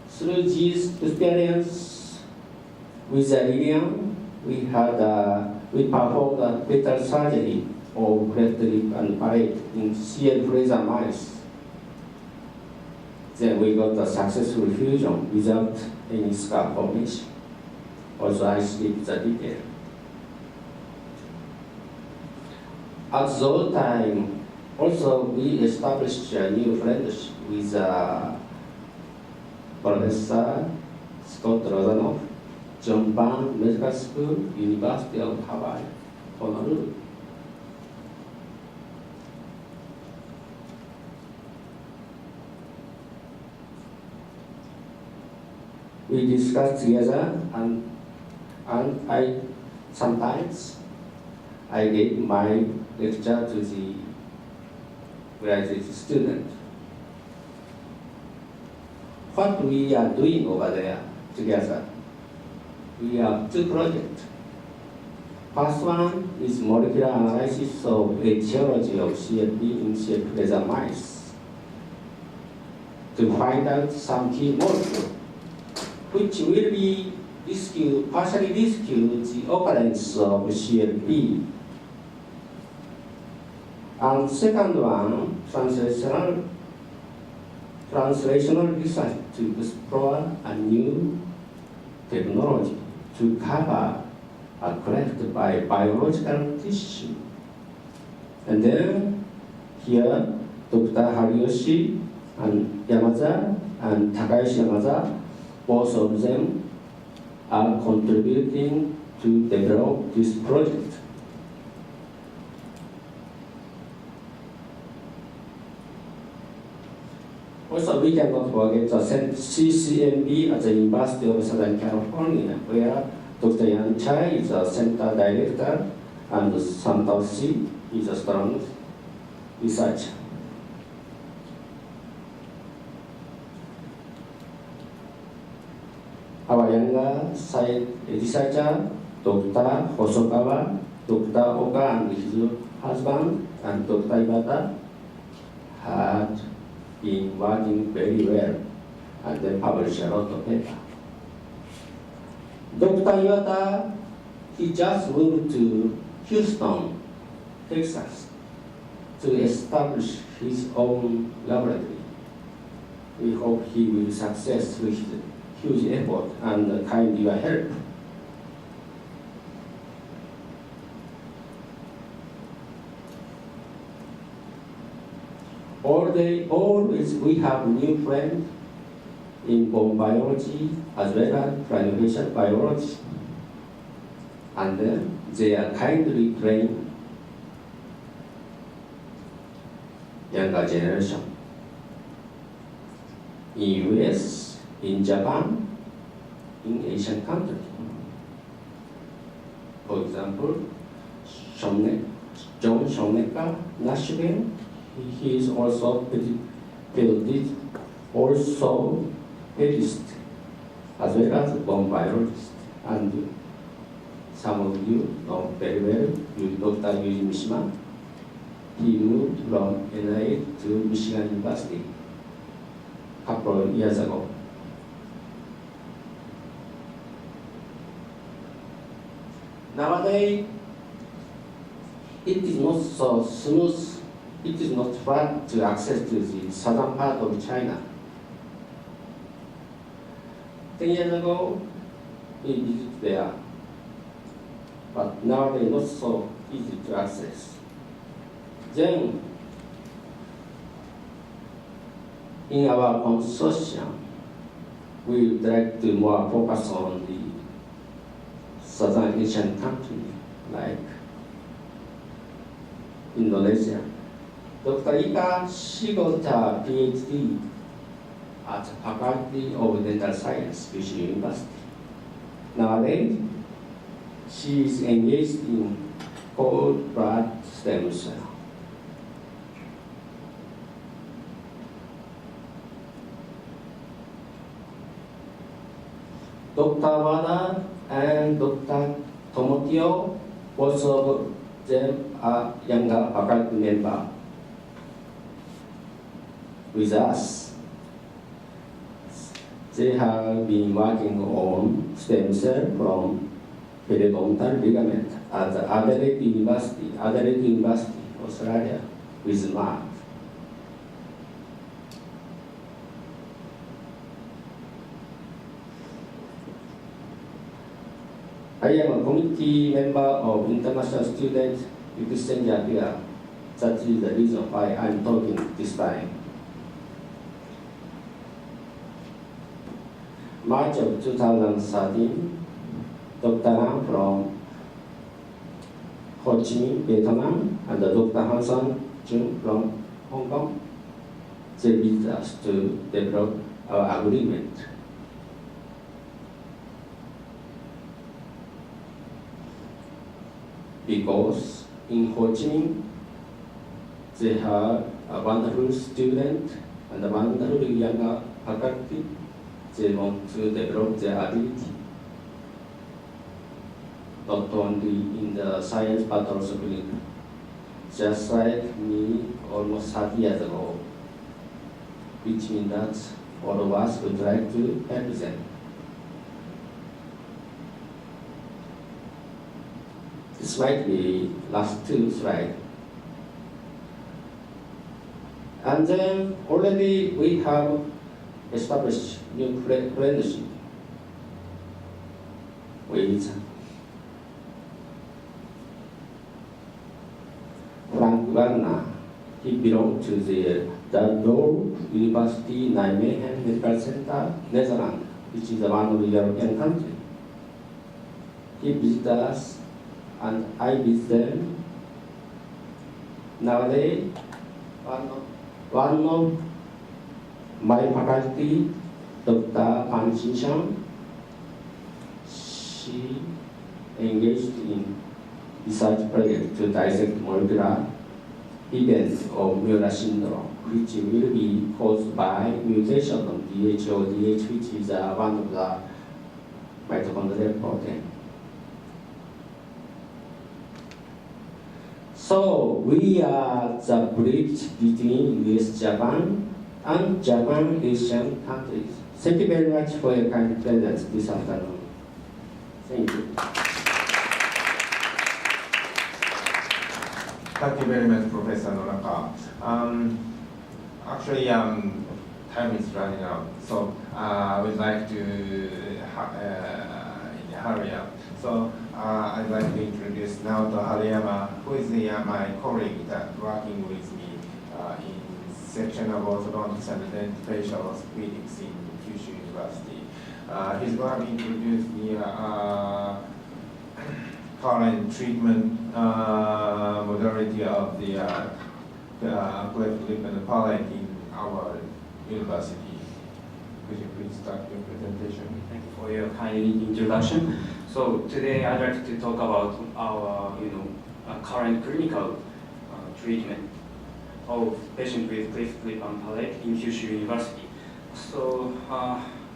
[SPEAKER 5] Through this experience with the Lilian, we performed a fetal surgery of cleft lip and palate in CL freezer mice. Then we got a successful fusion without any scar formation. Also, I skip the detail. At that time, also we established a new friendship with Professor Scott Rozanoff, John Barnes Medical School, University of Hawaii, Honolulu. We discussed together, and sometimes I gave my lecture to the graduate student. What we are doing over there together, we have two projects. First one is molecular analysis of etiology of CLP in CL freezer mice to find out some key molecule which will be partially rescue the occurrence of CLP. And second one, translational research to explore a new technology to cover a cleft by biological tissue. And then here, Dr. Hariyoshi and Yamaza and Takayoshi Yamaza, both of them are contributing to develop this project. Also, we cannot forget the CCMB at the University of Southern California, where Dr. Yan Chai is the center director, and Santoshi is a strong researcher. Our younger side researcher, Dr. Hosokawa, Dr. Oka and his husband, and Dr. Ibata had been working very well and they published a lot of paper. Dr. Iwata, he just moved to Houston, Texas, to establish his own laboratory. We hope he will success with his huge effort and kind your help. Always we have new friends in bone biology as well as craniofacial biology. And then they are kindly trained younger generation. In US, in Japan, in Asian countries. For example, John Shonecker, Nashville, he is also pedist, also pedist, as well as bone biologist. And some of you know very well, Dr. Yuji Mishima. He moved from NIH to Michigan University a couple of years ago. Nowadays, it is not so smooth, it is not flat to access to the southern part of China. 10 years ago, we visited there, but nowadays not so easy to access. Then, in our consortium, we would like to more focus on the Southern Asian countries like Indonesia. Dr. Ika, she got a PhD at the Faculty of Dental Science, Fuji University. Nowadays, she is engaged in cord blood stem cell. Dr. Wada and Dr. Tomotio, both of them are younger faculty member with us. They have been working on stem cell from periodontal ligament at the Adelaide University, Australia, with Mark. I am a committee member of International Student Exchange Affair. That is the reason why I'm talking this time. March of 2013, Dr. Lam from Ho Chi Minh, Vietnam, and Dr. Hanson Jun from Hong Kong, they visited us to develop our agreement. Because in Ho Chi Minh, they have a wonderful student and a wonderful younger faculty. They want to develop their ability, not only in the science but also clinical. Just like me almost 30 years ago, which means that all of us would like to help them. This might be last two slides. And then already we have established new friendship with Frank Wagner. He belonged to the Dole University Nijmegen Medical Center, Netherlands, which is one of the European countries. He visited us and I visit them. Nowadays, one of my faculty, Dr. Pan Xinxiang, she engaged in research project to dissect molecular events of Muir syndrome, which will be caused by mutation of DH or DH, which is one of the mitochondrial protein. So we are the bridge between US, Japan, and Japan Asian countries. Thank you very much for your kind presence this afternoon. Thank you.
[SPEAKER 2] Thank you very much, Professor Nonaka. Actually, time is running out, so we'd like to hurry up. So I'd like to introduce Naoto Haruyama, who is my colleague that working with me in section of orthodontics and facial orthopedics in Kyushu University. He's going to introduce the current treatment modality of the cleft lip and palate in our university. Could you please start your presentation?
[SPEAKER 6] Thank you for your kind introduction. So today I'd like to talk about our current clinical treatment of patients with cleft lip and palate in Kyushu University. So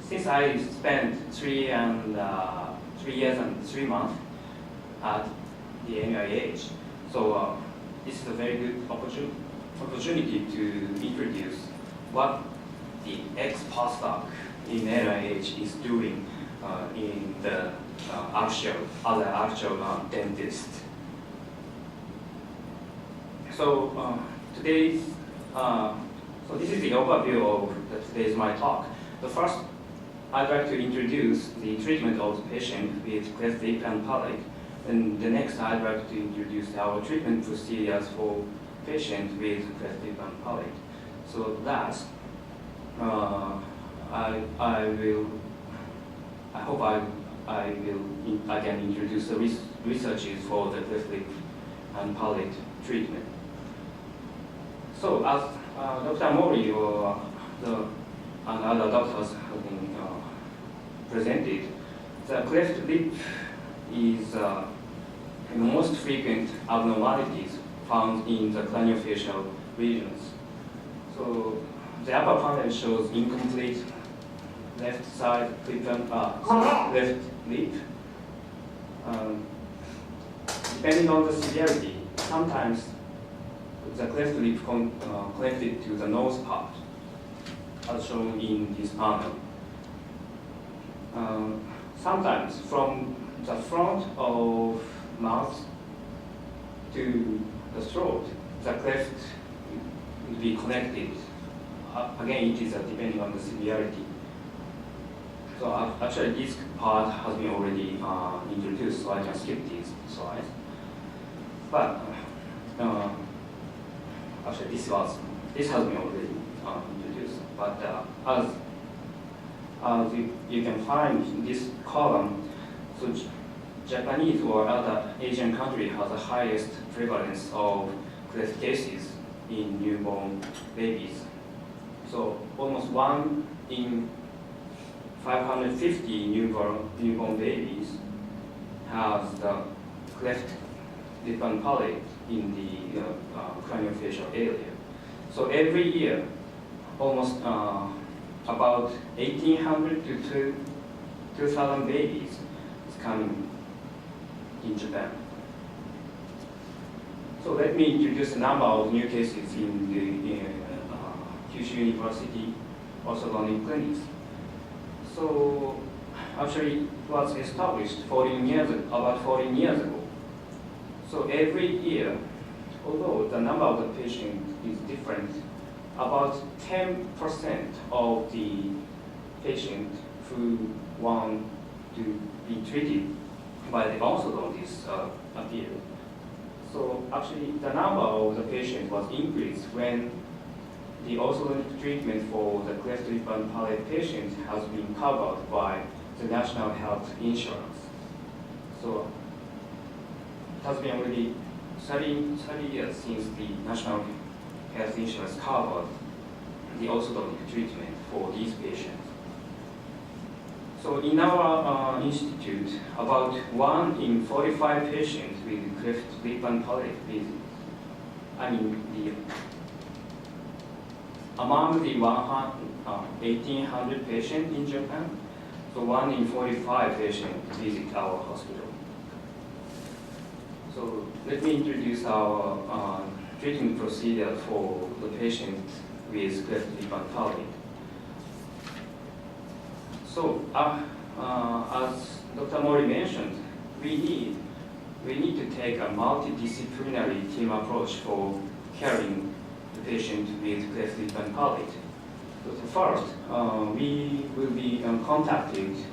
[SPEAKER 6] since I spent 3 years and 3 months at the NIH, so this is a very good opportunity to introduce what the ex-postdoc in NIH is doing in the actual dentist. So this is the overview of today's my talk. The first, I'd like to introduce the treatment of the patient with cleft lip and palate, and the next I'd like to introduce our treatment procedures for patients with cleft lip and palate. So last, I can introduce the researches for the cleft lip and palate treatment. So as Dr. Mori or and other doctors have been presented, the cleft lip is the most frequent abnormalities found in the craniofacial regions. So the upper panel shows incomplete left side left lip. Depending on the severity, sometimes the cleft lip connected to the nose part, as shown in this panel. Sometimes from the front of mouth to the throat, the cleft will be connected. Again, it is depending on the severity. So actually, this part has been already introduced, so I can skip these slides. But actually, this has been already introduced. But as you can find in this column, so Japanese or other Asian country has the highest prevalence of cleft cases in newborn babies. So almost 1 in 550 newborn babies has the cleft lip and palate in the craniofacial area. So every year, almost about 1,800 to 2,000 babies is coming in Japan. So let me introduce a number of new cases in the Kyushu University orthodontic clinics. So actually it was established about 14 years ago. So every year, although the number of the patients is different, about 10% of the patients who want to be treated by the orthodontist appear. So actually the number of the patients was increased when the orthodontic treatment for the cleft lip and palate patients has been covered by the National Health Insurance. So it has been already 30 years since the National Health Insurance covered the orthodontic treatment for these patients. So in our institute, about 1 in 45 patients with cleft lip and palate visit. Among the 1,800 patients in Japan, so 1 in 45 patients visit our hospital. So let me introduce our treatment procedure for the patient with cleft lip and palate. So as Dr. Mori mentioned, we need to take a multidisciplinary team approach for caring the patient with cleft lip and palate. So first, we will be contacting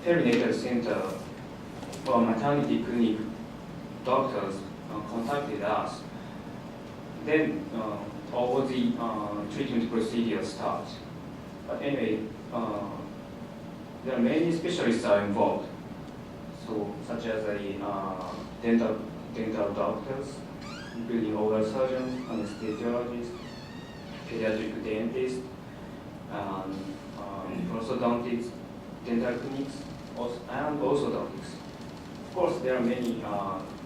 [SPEAKER 6] perinatal center or maternity clinic doctors contacted us. Then all the treatment procedure starts. But anyway, there are many specialists are involved. So such as dental doctors, including oral surgeons, anesthesiologists, pediatric dentists, prosthodontics, dental clinics, and orthodontics. Of course, there are many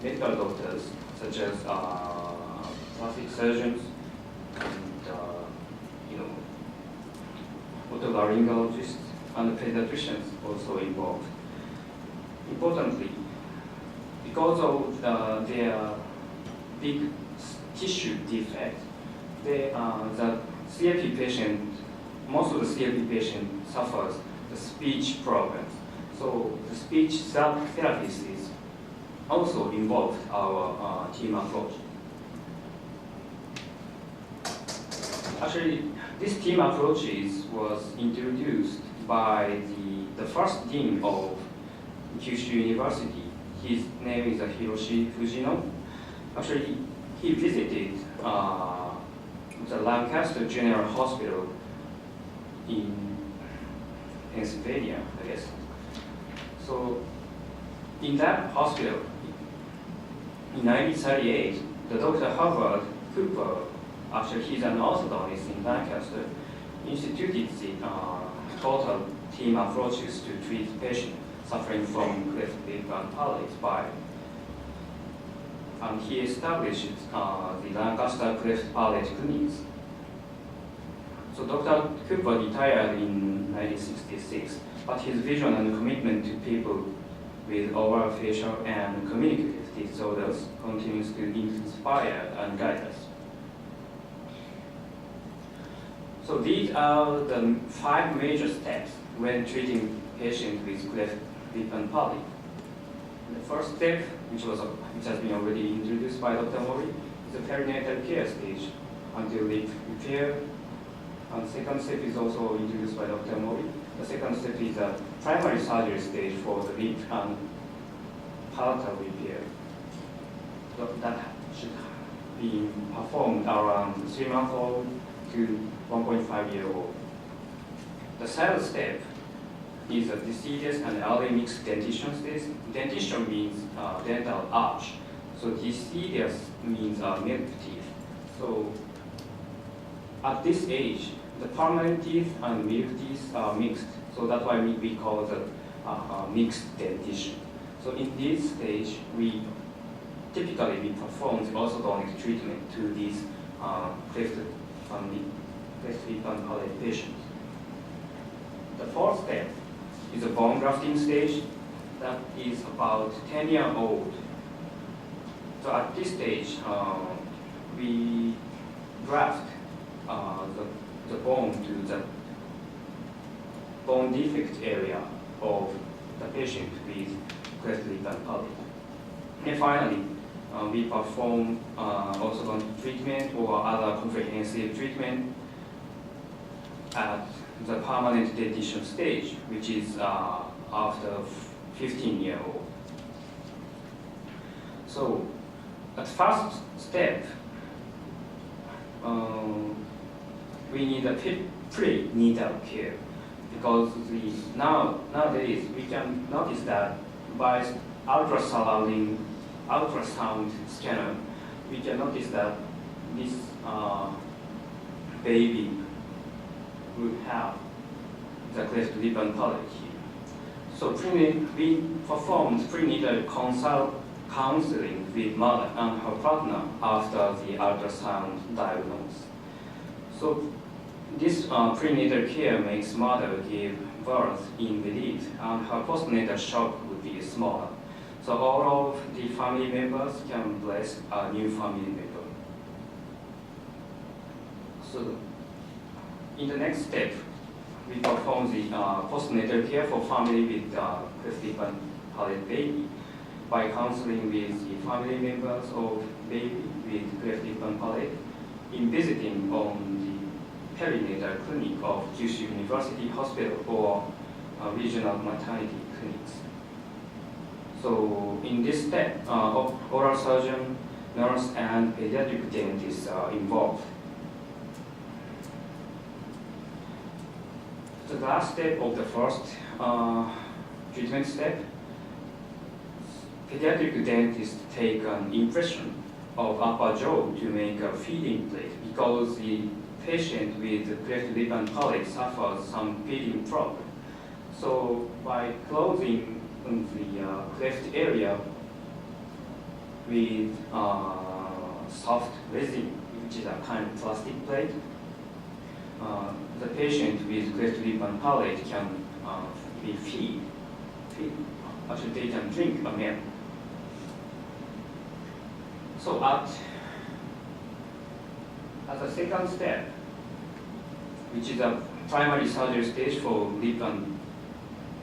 [SPEAKER 6] medical doctors, such as plastic surgeons, and otolaryngologists, and pediatricians also involved. Importantly, because of their big tissue defect, the CLP patient, most of the CLP patient suffers the speech problems. So the speech therapists is also involved our team approach. Actually, this team approach was introduced by the first dean of Kyushu University. His name is Hiroshi Fujino. Actually, he visited the Lancaster General Hospital in Pennsylvania, I guess. So, in that hospital, in 1938, the Dr. Howard Cooper, actually he's an orthodontist in Lancaster, instituted the total team approaches to treat patients suffering from cleft lip and palate by. And he established the Lancaster cleft palate clinics. So Dr. Cooper retired in 1966, but his vision and commitment to people with oral, facial, and communicative disorders continues to inspire and guide us. So these are the 5 major steps when treating patients with cleft lip and palate. The first step, which has been already introduced by Dr. Mori, is the perinatal care stage until lip repair. And the second step is also introduced by Dr. Mori. The second step is a primary surgery stage for the lip and palatal repair. So that should be performed around 3-month-old to 1.5-year-old. The third step is a deciduous and early mixed dentition stage. Dentition means dental arch. So deciduous means milk teeth. So at this age, the permanent teeth and milk teeth are mixed. So that's why we call it mixed dentition. So in this stage, we typically perform orthodontic treatment to these cleft lip and palate patients. The fourth step is a bone grafting stage that is about 10-year-old. So at this stage, we graft the bone to the bone defect area of the patient with cleft lip and palate. And finally, we perform orthodontic treatment or other comprehensive treatment at the permanent dentition stage, which is after 15-year-old. So, at first step, we need a prenatal care because nowadays we can notice that by ultrasound scanner, we can notice that this baby will have the cleft lip and palate here. So we performed prenatal counseling with mother and her partner after the ultrasound diagnosis. So this prenatal care makes mother give birth in relief, and her postnatal shock would be smaller. So all of the family members can bless a new family member. So in the next step, we perform the postnatal care for family with cleft lip and palate baby by counseling with the family members of baby with cleft lip and palate in visiting on the perinatal clinic of Kyushu University Hospital or regional maternity clinics. So in this step, oral surgeon, nurse, and pediatric dentists are involved. The last step of the first treatment step, pediatric dentists take an impression of upper jaw to make a feeding plate because the patient with cleft lip and palate suffers some feeding problem. So by closing the cleft area with soft resin, which is a kind of plastic plate, the patient with cleft lip and palate can be feed. Actually, they can drink a milk. So at the second step, which is a primary surgery stage for lip and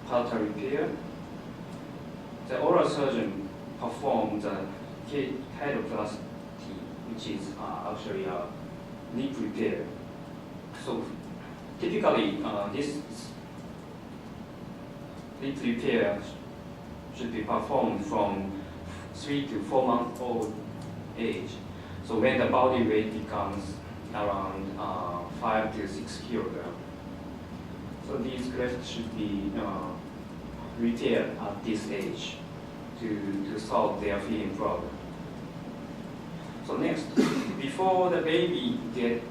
[SPEAKER 6] palate repair, the oral surgeon performs the chiroplasty, which is actually a lip repair. So typically, this lip repair should be performed from 3 to 4 months old age. So when the body weight becomes around 5 to 6 kilograms. So these clefts should be repaired at this age to solve their feeding problem. So next, before the baby get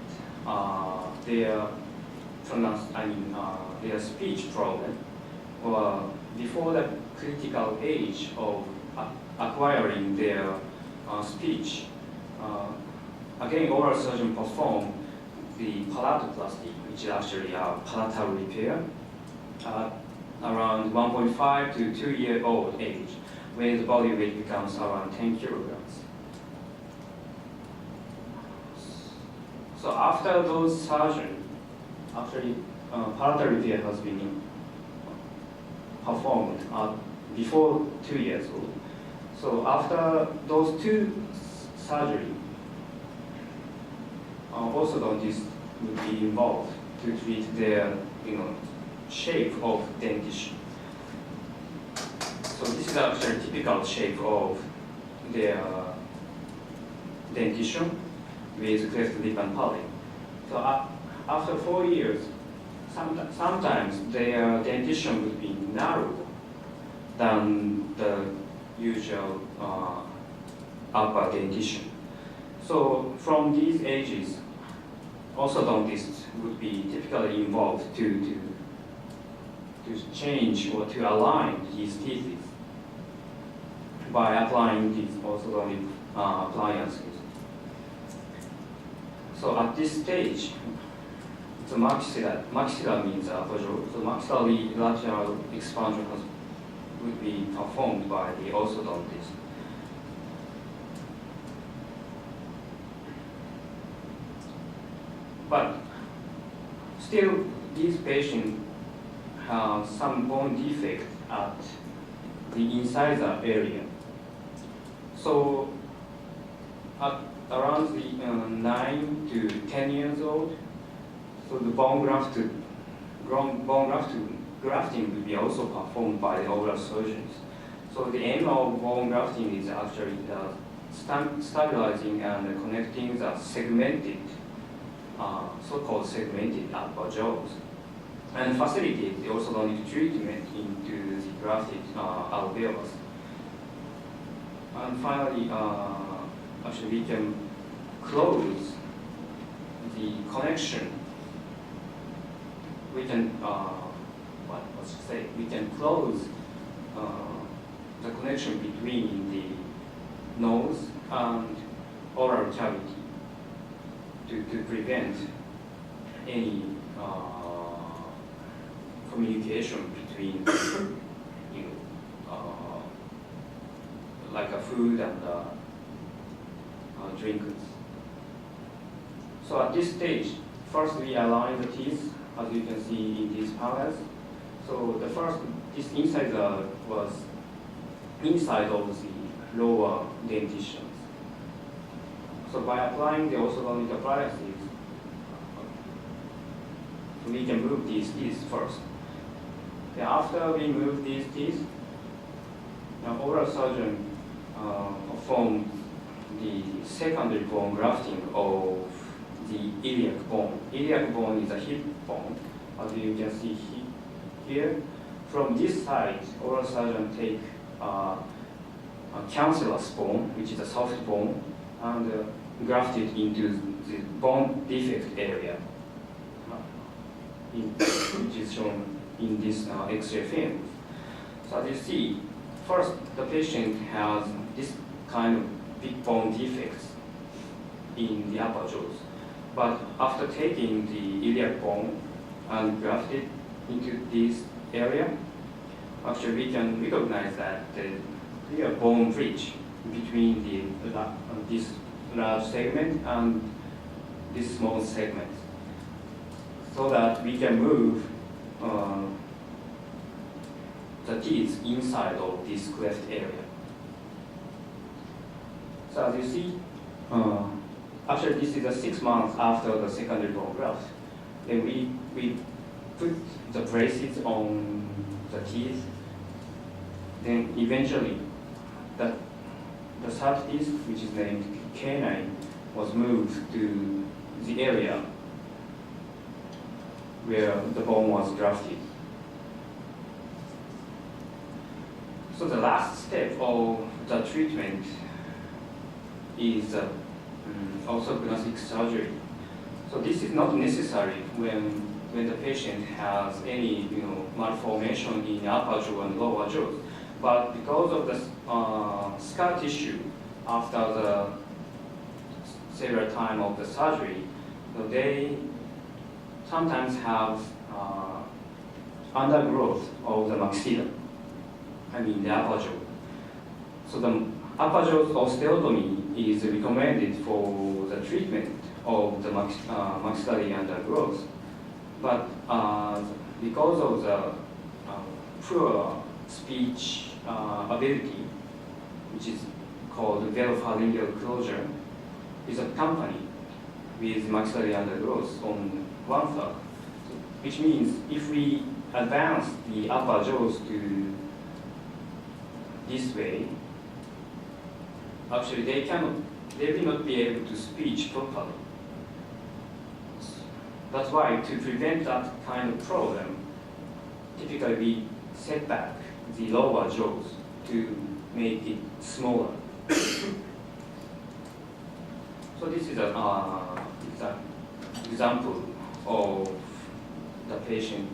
[SPEAKER 6] their speech problem, or before the critical age of acquiring their speech, again, oral surgeon perform the palatoplasty, which is actually a palatal repair, around 1.5 to 2-year-old age, when the body weight becomes around 10 kilograms. So after those surgery, actually palatal repair has been performed before 2 years old. So after those two surgery, orthodontists would be involved to treat their shape of dentition. So this is actually a typical shape of their dentition with cleft lip and palate. So after 4 years, sometimes their dentition would be narrower than the usual upper dentition. So from these ages, orthodontists would be typically involved to change or to align these teeth by applying these orthodontic appliances. So at this stage, the maxilla means upper jaw. So maxillary lateral expansion would be performed by the orthodontist. But still, these patients have some bone defect at the incisor area. So at around the 9 to 10 years old, so the bone grafting will be also performed by the oral surgeons. So the aim of bone grafting is actually stabilizing and connecting the segmented, so-called segmented upper jaws, and facilitate the orthodontic treatment into the grafted alveolus. And finally, actually we can close the connection. We can what to say, we can close the connection between the nose and oral cavity to prevent any communication between like a food and drinkers. So at this stage, first we align the teeth, as you can see in these panels. So the first, this incisor was inside of the lower dentitions. So by applying the orthodontic appliances, we can move these teeth first. Then after we move these teeth, the oral surgeon performed the secondary bone grafting of the iliac bone. Iliac bone is a hip bone, as you can see here. From this side, oral surgeon take a cancellous bone, which is a soft bone, and graft it into the bone defect area, which is shown in this X-ray film. So as you see, first the patient has this kind of big bone defects in the upper jaws. But after taking the iliac bone and grafted into this area, actually we can recognize that the bone bridge between this large segment and this small segment, so that we can move the teeth inside of this cleft area. So as you see, actually this is 6 months after the secondary bone graft. Then we put the braces on the teeth. Then eventually the third teeth, which is named canine, was moved to the area where the bone was grafted. So the last step of the treatment is orthodontic surgery. So this is not necessary when the patient has any malformation in upper jaw and lower jaws. But because of the scar tissue after the several time of the surgery, so they sometimes have undergrowth of the maxilla, the upper jaw. So the upper jaw osteotomy is recommended for the treatment of the maxillary undergrowth. But because of the poor speech ability, which is called velopharyngeal closure, is accompanied with maxillary undergrowth on 1/3, which means if we advance the upper jaws to this way, actually they will not be able to speak properly. That's why, to prevent that kind of problem, typically we set back the lower jaws to make it smaller. So this is an example of the patient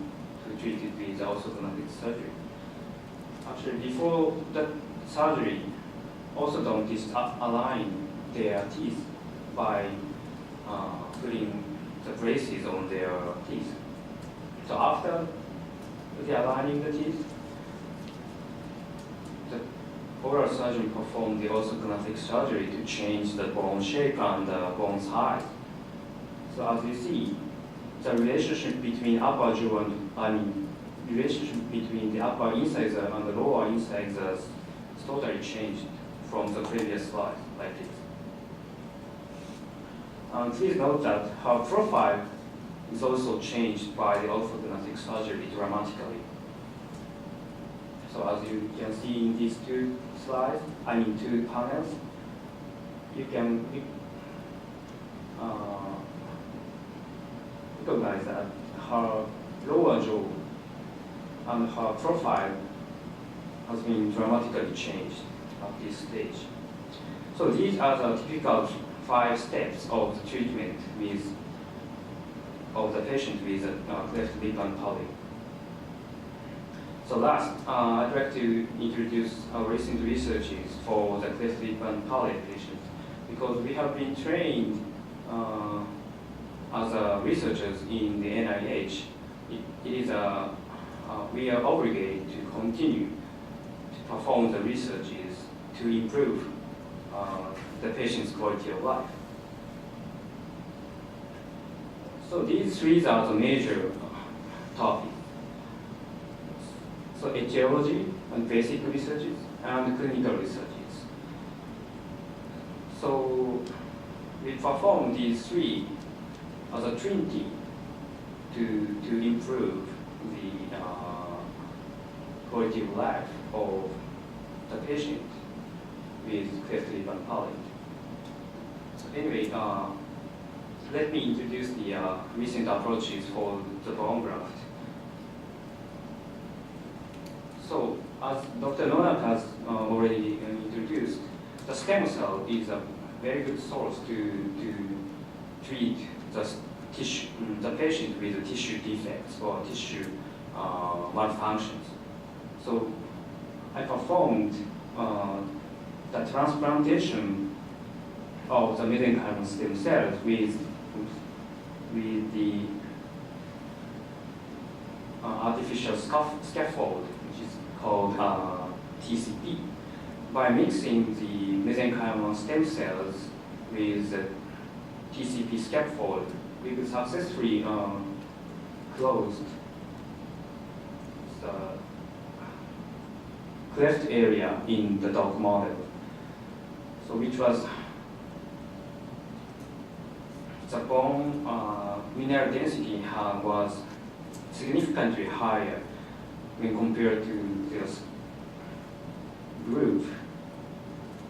[SPEAKER 6] who treated with orthodontic surgery. Actually, before the surgery, orthodontists align their teeth by putting the braces on their teeth. So after aligning the teeth, the oral surgeon performed the orthodontic surgery to change the bone shape and the bone size. So as you see, the relationship between upper jaw and relationship between the upper incisor and the lower incisors is totally changed from the previous slide, like this. Please note that her profile is also changed by the orthodontic surgery dramatically. So as you can see in these two panels, you can recognize that her lower jaw and her profile has been dramatically changed at this stage. So these are the typical 5 steps of the treatment of the patient with cleft lip and palate. So last, I'd like to introduce our recent researches for the cleft lip and palate patients, because we have been trained as researchers in the NIH. We are obligated to continue to perform the researches to improve the patient's quality of life. So these three are the major topics. So etiology and basic researches and clinical researches. So we perform these three as a trinity to improve the quality of life of the patient with cleft lip and palate. So anyway, let me introduce the recent approaches for the bone graft. So, as Dr. Nonak has already introduced, the stem cell is a very good source to treat the patient with tissue defects or tissue malfunctions. So, I performed the transplantation of the mesenchymal stem cells with the artificial scaffold, which is called TCP. By mixing the mesenchymal stem cells with the TCP scaffold, we could successfully close the cleft area in the dog model. So which was the bone mineral density was significantly higher when compared to this group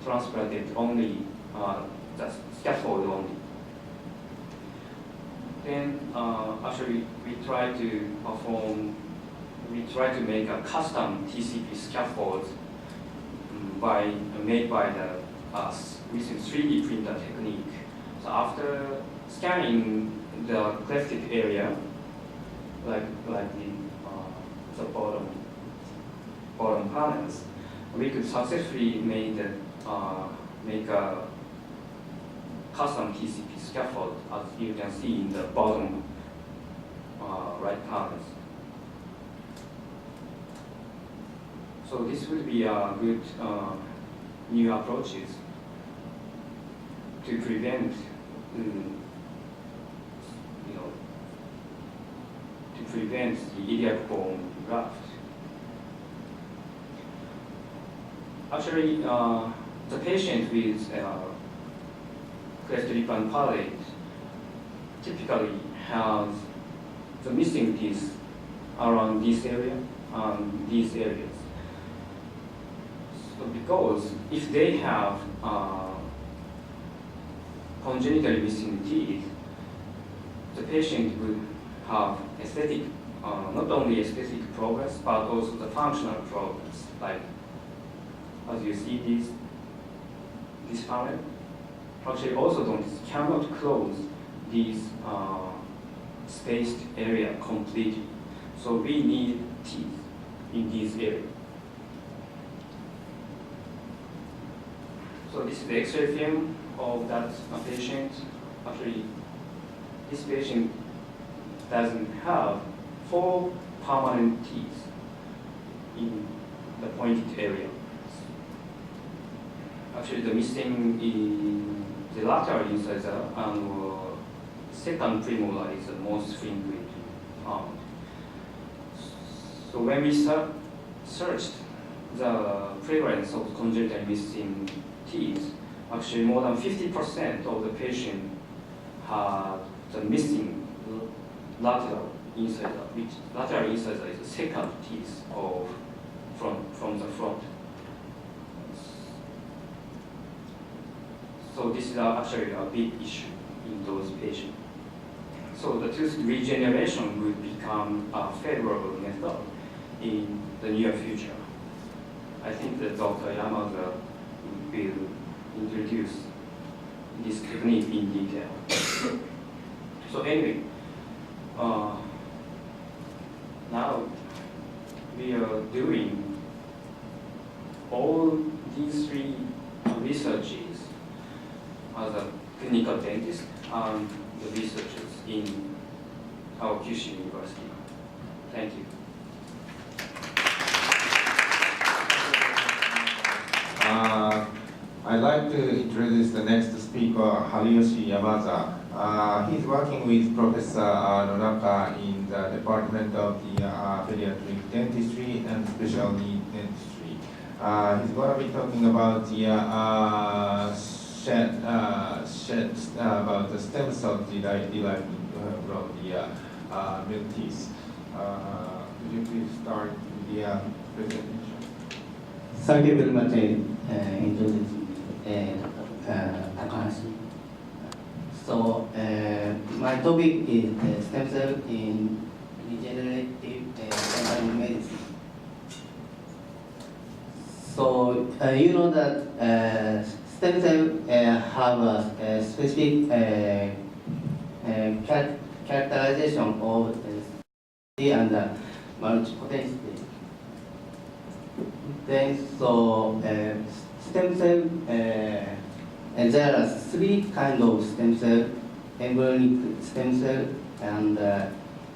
[SPEAKER 6] transplanted only the scaffold only. Then actually we try to make a custom TCP scaffold made by the recent 3D printer technique. So after scanning the clefted area, like the bottom panels, we could successfully make a custom TCP scaffold, as you can see in the bottom right panels. So this would be a good new approaches to prevent the iliac bone graft. Actually, the patient with cleft lip and palate typically has the missing teeth around this area and these areas. So because if they have congenitally missing teeth, the patient would have aesthetic, not only aesthetic progress, but also the functional progress. Like, as you see this panel, actually orthodontists cannot close these spaced area completely. So we need teeth in this area. So this is the X-ray film of that patient. Actually, this patient doesn't have 4 permanent teeth in the pointed area. Actually, the missing in the lateral incisor and second premolar is the most frequently found. So when we searched the prevalence of congenital missing teeth, actually more than 50% of the patient had the missing lateral incisor, which lateral incisor is the second teeth from the front. So this is actually a big issue in those patients. So the tooth regeneration will become a favorable method in the near future. I think that Dr. Yamaga will introduce this technique in detail. So anyway, now we are doing all these three researches as a clinical dentist and the researchers in our Kyushu University. Thank you.
[SPEAKER 2] I'd like to introduce the next speaker, Haruyoshi Yamaza. He's working with Professor Nonaka in the Department of the Pediatric Dentistry and Special Needs Dentistry. He's going to be talking about the about the stem cells derived from the milk teeth. Could you please start with the presentation?
[SPEAKER 7] Thank you very much, introducing Takahashi. So, my topic is stem cell in regenerative dental medicine. So, you know that stem cells have a specific characterization of and multipotentiality. Then, so stem cell, there are three kinds of stem cell: embryonic stem cell and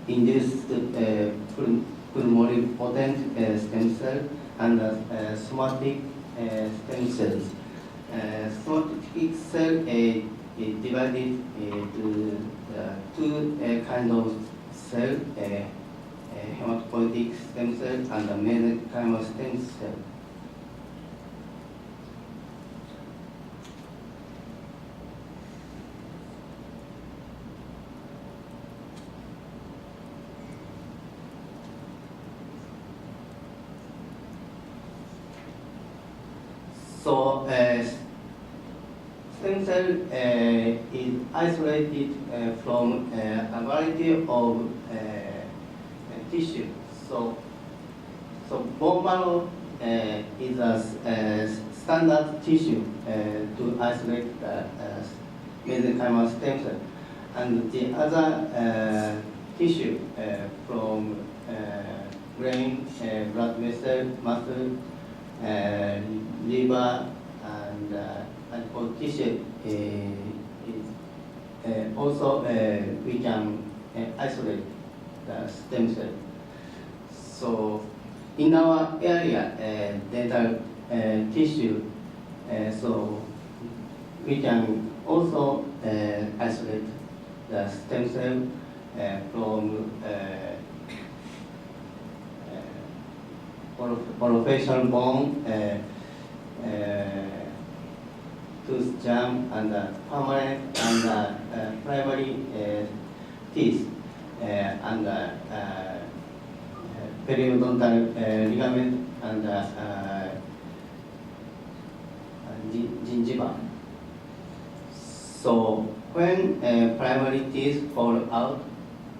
[SPEAKER 7] induced pluripotent stem cell and somatic stem cells. Somatic cell is divided into two kinds of cell. Hematopoietic stem cell and the mesenchymal stem cell. So, stem cell is isolated from a variety of tissue. So bone marrow is a standard tissue to isolate the mesenchymal stem cell, and the other tissue from brain, blood vessel, muscle, liver, and adipose tissue is also we can isolate the stem cell. So in our area, dental tissue, so we can also isolate the stem cell from orofacial bone, tooth jam, and permanent and primary teeth, and periodontal ligament and gingiva. So when primary teeth fall out,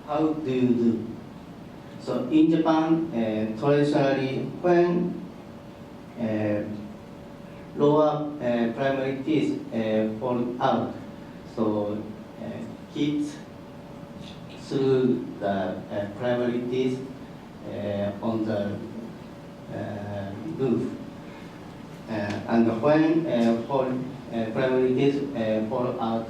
[SPEAKER 7] how do you do? So in Japan, traditionally, when lower primary teeth fall out, so kids through the primary teeth on the roof. And when primary teeth fall out,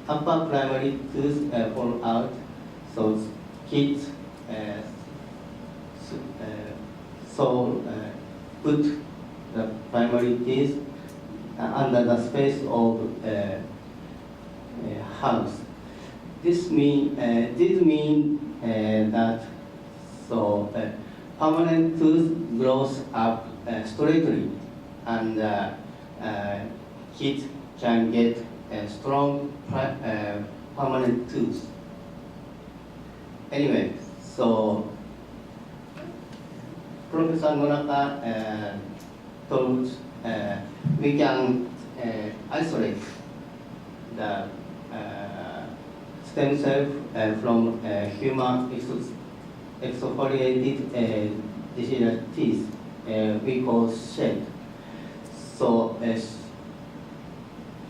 [SPEAKER 7] upper primary tooth fall out, so kids put the primary teeth under the space of house. This means that so permanent tooth grows up straightly, and kids can get a strong permanent tooth. Anyway, so Professor Nonaka told we can isolate the stem cell from human exfoliated deciduous teeth we call shed. So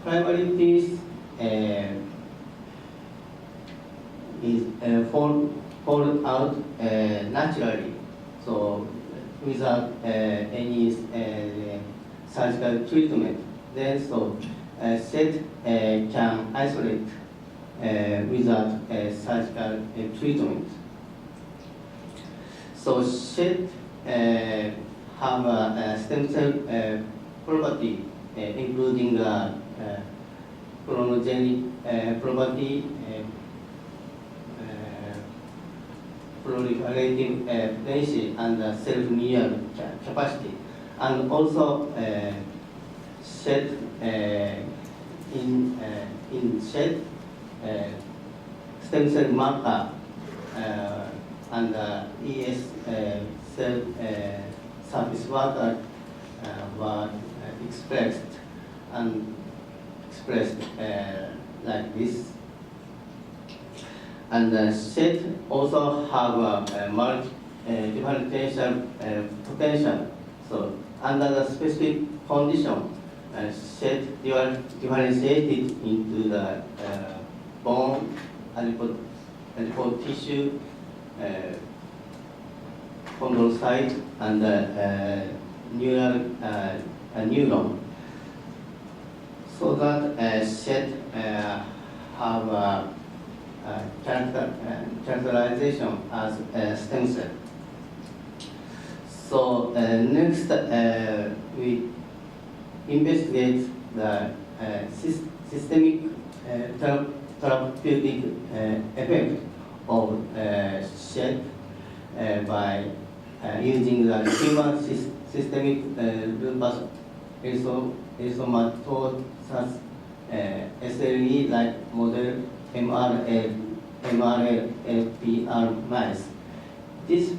[SPEAKER 7] primary teeth is fall out naturally, so without any surgical treatment. Then so set can isolate without surgical treatment. So set have a stem cell property, including chronogenic property, proliferative potential, and self-renewal capacity, and also set in set stem cell marker and ES cell surface marker were expressed like this. And set also have a differential potential. So under the specific condition, set differentiated into the bone, adipose tissue, chondrocyte, and neuron. So that set have characterization as a stem cell. So next, we investigate the systemic therapeutic effect of SHED by using the human systemic lupus erythematosus SLE like model MRLPR mice. This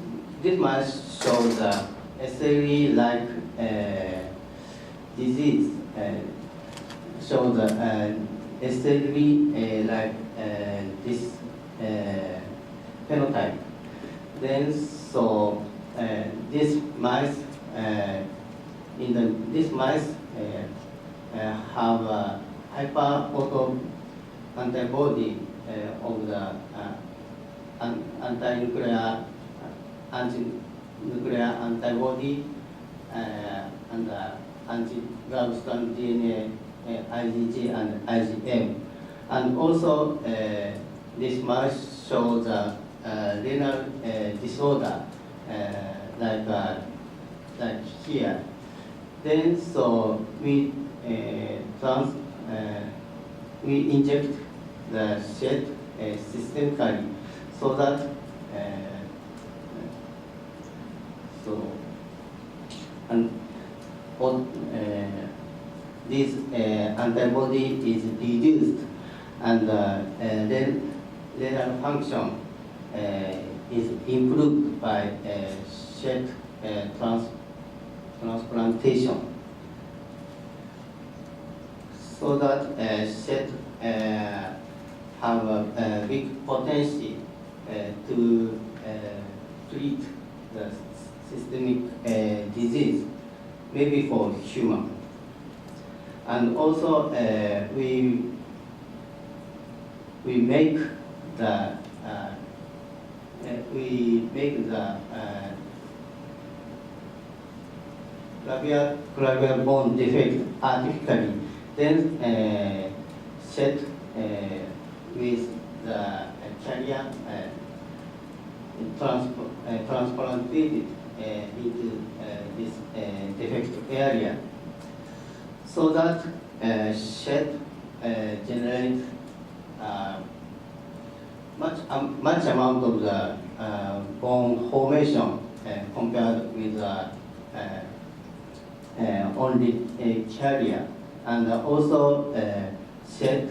[SPEAKER 7] mice shows the SLE like disease, shows the SLE like this phenotype. Then so this mice this mice have a hyper antibody of the anti-nuclear antibody and anti-drug strand DNA, IgG and IgM. And also this mice shows a renal disorder like here. Then so we inject the SHED systemically so that this antibody is reduced, and then renal function is improved by SHED transplantation. So that SHED have a big potential to treat the systemic disease, maybe for human. And also we make the clavier bone defect artificially, then set with the carrier transplanted into this defect area, so that SHED generate much amount of the bone formation compared with only a carrier, and also SHED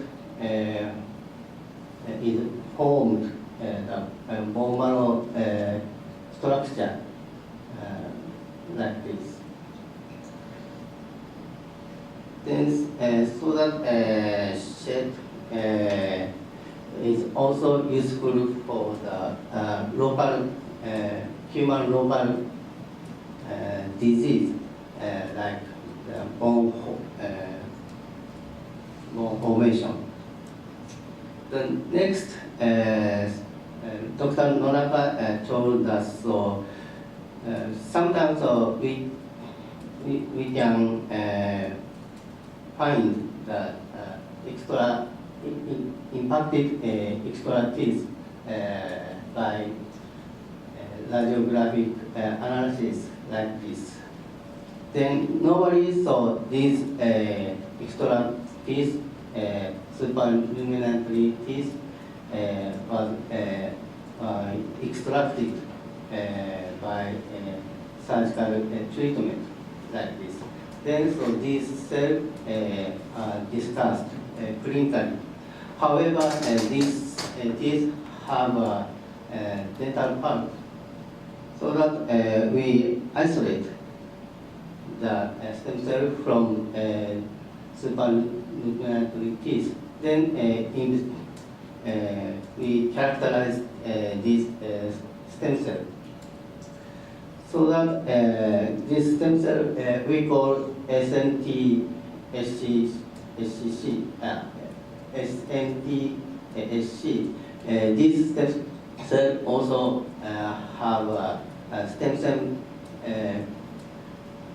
[SPEAKER 7] is formed the bone marrow structure like this. Then so that SHED is also useful for the local human local disease like the bone formation. The next, Dr. Nonaka told us, so sometimes we can find the extra impacted extra teeth by radiographic analysis like this. Then nobody saw these extra teeth, superluminantly teeth, was extracted by surgical treatment like this. Then so these cells are discussed clinically. However, these teeth have a dental pulp, so that we isolate the stem cell from superluminantly teeth. Then we characterize these stem cells. So that this stem cell we call SNT SCC. These stem cells also have a stem cell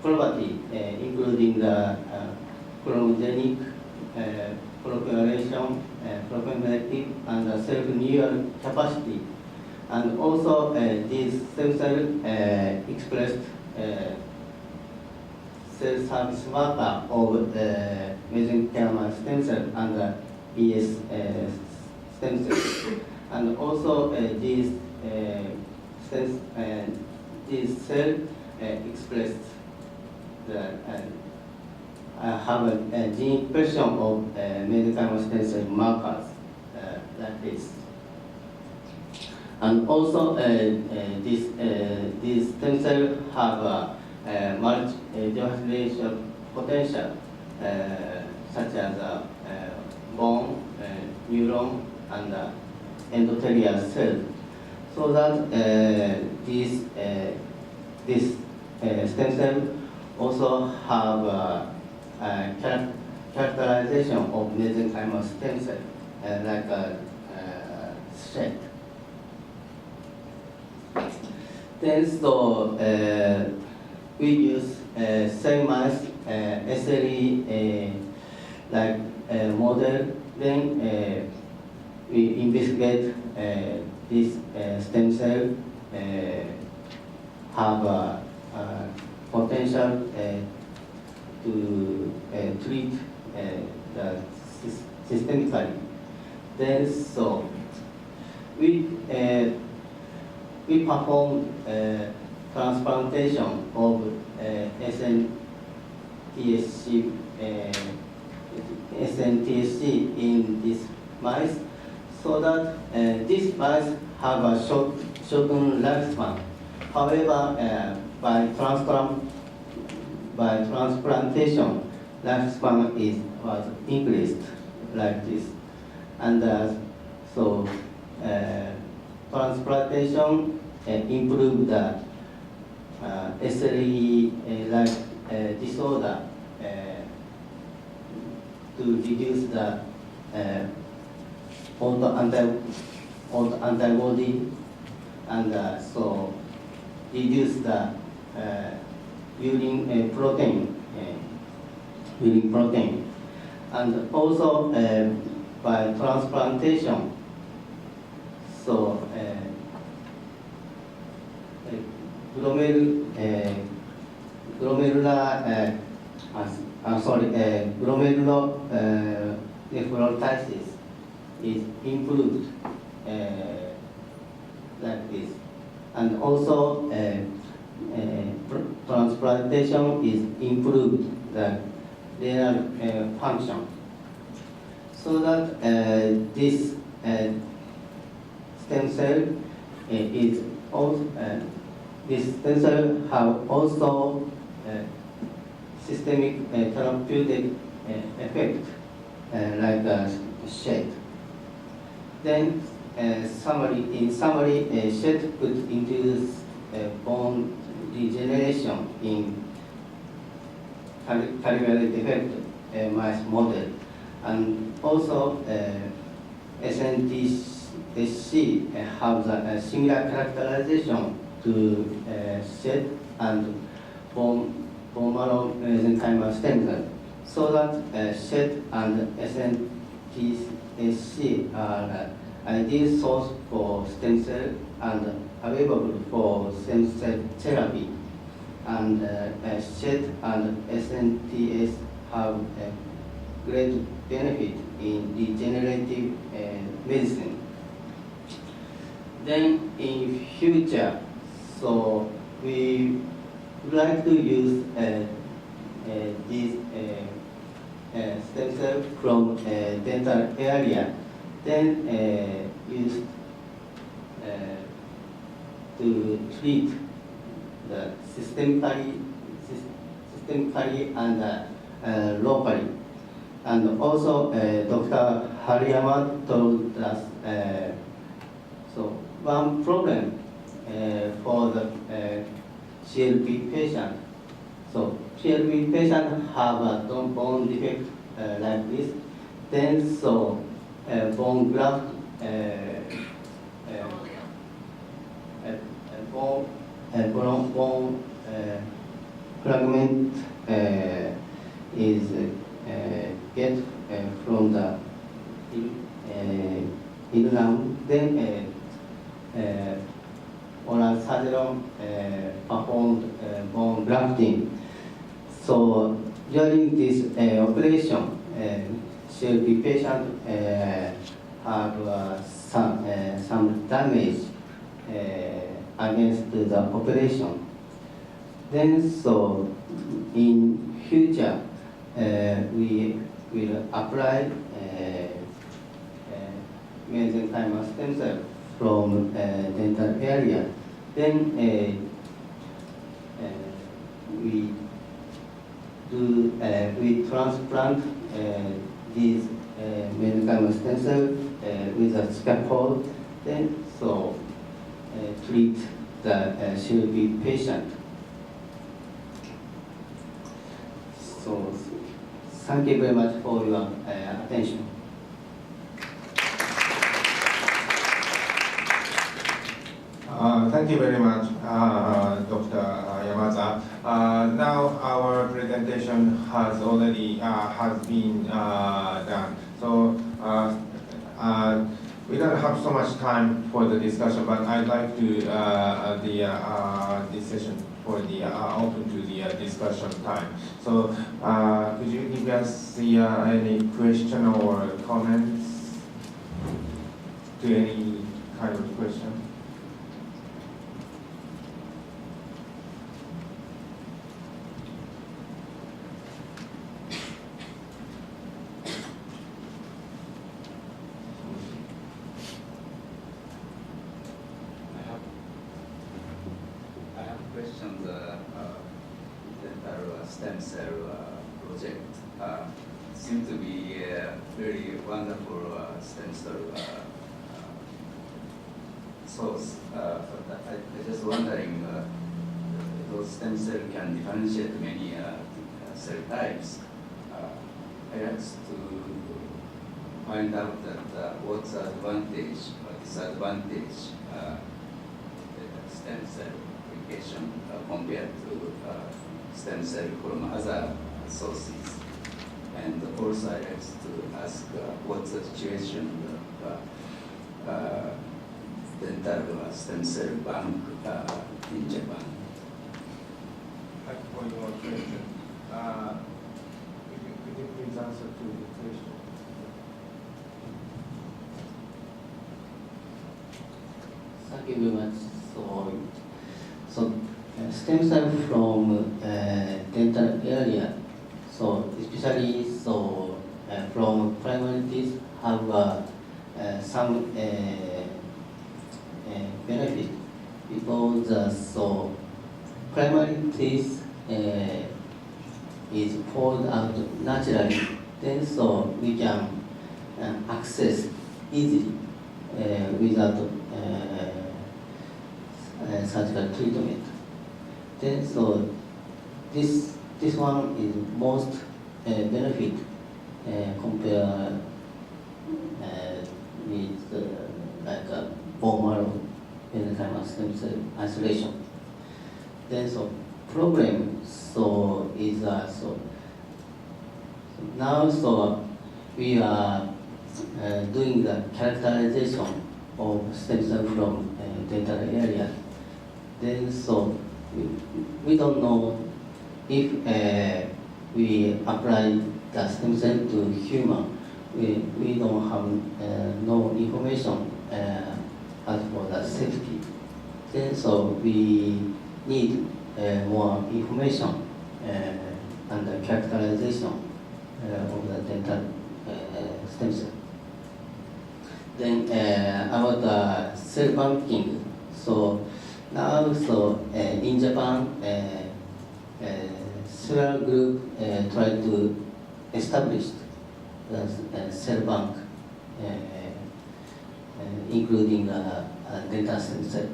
[SPEAKER 7] property, including the chromogenic, procoagulation, prophylactic, and the self-renewal capacity. And also, these stem cells expressed cell surface marker of mesenchymal stem cell and the ES stem cell. And also, these cells expressed have a gene expression of mesenchymal stem cell markers like this. And also, these stem cells have a multi-differential potential, such as bone, neuron, and endothelial cells. So that these stem cells also have a characterization of mesenchymal stem cell, like a shape. Then so we use same as SLE like model. Then we investigate this stem cell have a potential to treat the systemically. Then so we perform transplantation of SNTSC in this mice, so that these mice have a shortened lifespan. However, by transplantation, lifespan was increased like this, and so transplantation improved the SLE-like disorder to reduce the autoantibody, and so reduce the urine protein, and also by transplantation. So glomerulonephrosis is improved like this, and also transplantation is improved the renal function, so that this stem cell is also this stem cell have also systemic therapeutic effect, like a shade. Then in summary, shade could induce bone regeneration in calibrate defect mice model, and also SNTSC have a similar characterization to shed and bone marrow mesenchymal stem cell, so that shed and SNTSC are ideal source for stem cell and available for stem cell therapy. And shed and SNTS have a great benefit in regenerative medicine. Then in future, so we would like to use these stem cells from dental area, then use to treat the systemically and locally. And also, Dr. Hariyama told us, so one problem for the CLP patient. So CLP patient have a bone defect like this. Then so bone graft, bone fragment is get from the ingram, then oral surgeon performed bone grafting. So during this operation, CLP patient have some damage against the operation. Then so in future, we will apply mesenchymal stem cell from dental area. Then we transplant these mesenchymal stem cell with a scaffold. Then so treat the CLP patient. So thank you very much for your attention.
[SPEAKER 2] Thank you very much, Dr. Yamada. Now our presentation has already been done. So we don't have so much time for the discussion, but I'd like to this session for the open to the discussion time. So could you give us any question or comments to any kind of question?
[SPEAKER 4] Questions, dental stem cell project seem to be a very wonderful stem cell source. But I just wondering, those stem cells can differentiate many cell types. I asked to find out that what's the advantage or disadvantage stem cell compared to stem cell from other sources. And also I asked to ask what's the situation of dental stem cell bank in Japan.
[SPEAKER 2] Thank you for your question. Could you please answer to the question?
[SPEAKER 7] Thank you very much. So stem cell from dental area, so especially from primary teeth have some benefit, because primary teeth is pulled out naturally, then so we can access easily without surgical treatment. Then so this one is most benefit compare with like a bone marrow mesenchymal stem cell isolation. Then so problem so is so now so we are doing the characterization of stem cell from dental area. Then so we don't know if we apply the stem cell to human. We don't have no information as for the safety. Then so we need more information and the characterization of the dental stem cell. Then about the cell banking. So now so in Japan, several group try to establish the cell bank, including dental stem cell.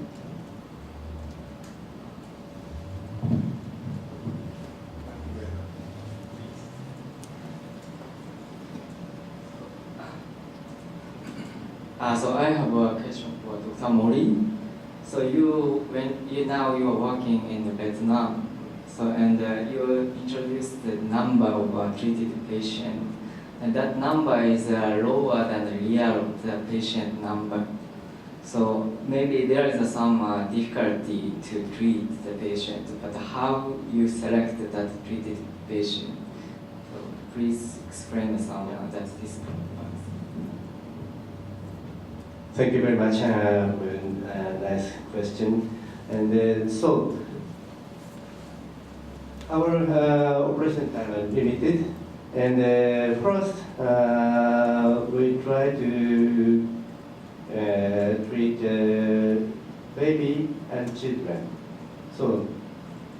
[SPEAKER 8] So I have a question for Dr. Mori. So when you are working in Vietnam, so and you introduced the number of treated patients, and that number is lower than the real the patient number. So maybe there is some difficulty to treat the patient, but how you select that treated patient? So please explain some that this.
[SPEAKER 3] Thank you very much for a nice question. And so, our operation time is limited. And first, we try to treat baby and children. So,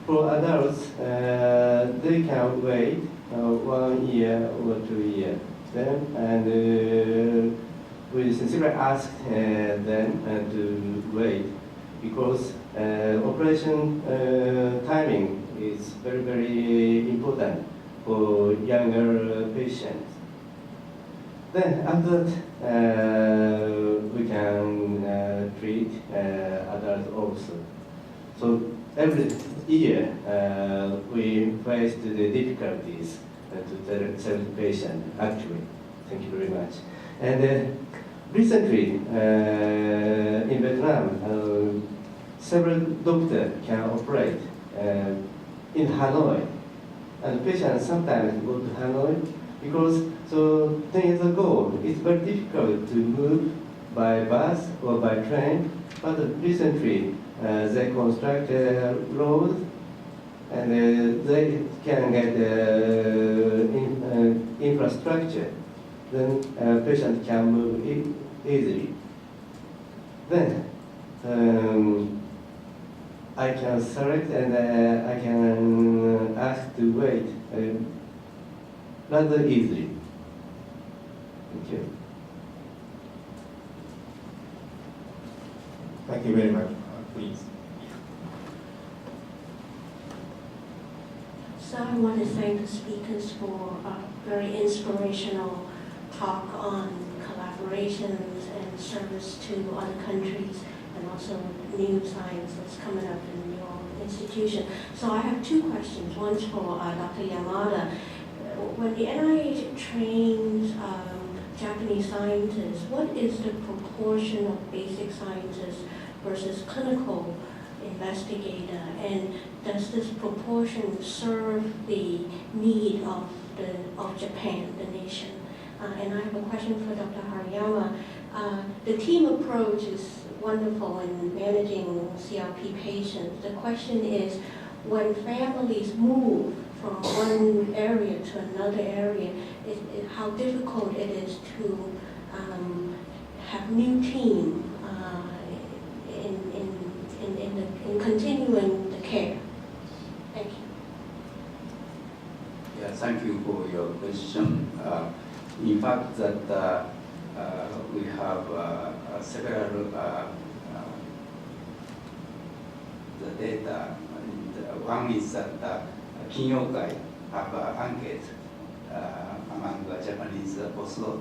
[SPEAKER 3] for adults, they can wait 1 year or 2 years. Then, we sincerely ask them to wait because operation timing is very, very important for younger patients. Then after that, we can treat adults also. So every year, we face the difficulties to tell the patient, actually. Thank you very much. And recently, in Vietnam, several doctors can operate in Hanoi. And patients sometimes go to Hanoi because 10 years ago, it's very difficult to move by bus or by train. But recently, they construct roads and they can get infrastructure. Then patient can move easily. Then I can select and I can ask to wait rather easily. Thank you.
[SPEAKER 2] Thank you very much. Please.
[SPEAKER 9] So I want to thank the speakers for a very inspirational talk on collaborations and service to other countries and also new science that's coming up in your institution. So I have two questions. One's for Dr. Yamada. When the NIH trains Japanese scientists, what is the proportion of basic scientists versus clinical investigator? And does this proportion serve the need of Japan, the nation? And I have a question for Dr. Hariyama. The team approach is wonderful in managing CRP patients. The question is, when families move from one area to another area, how difficult it is to have new team in continuing the care. Thank you.
[SPEAKER 4] Yeah, thank you for your question. In fact, that we have several the data. And one is that Kinyokai have an enquete among the Japanese postdoc,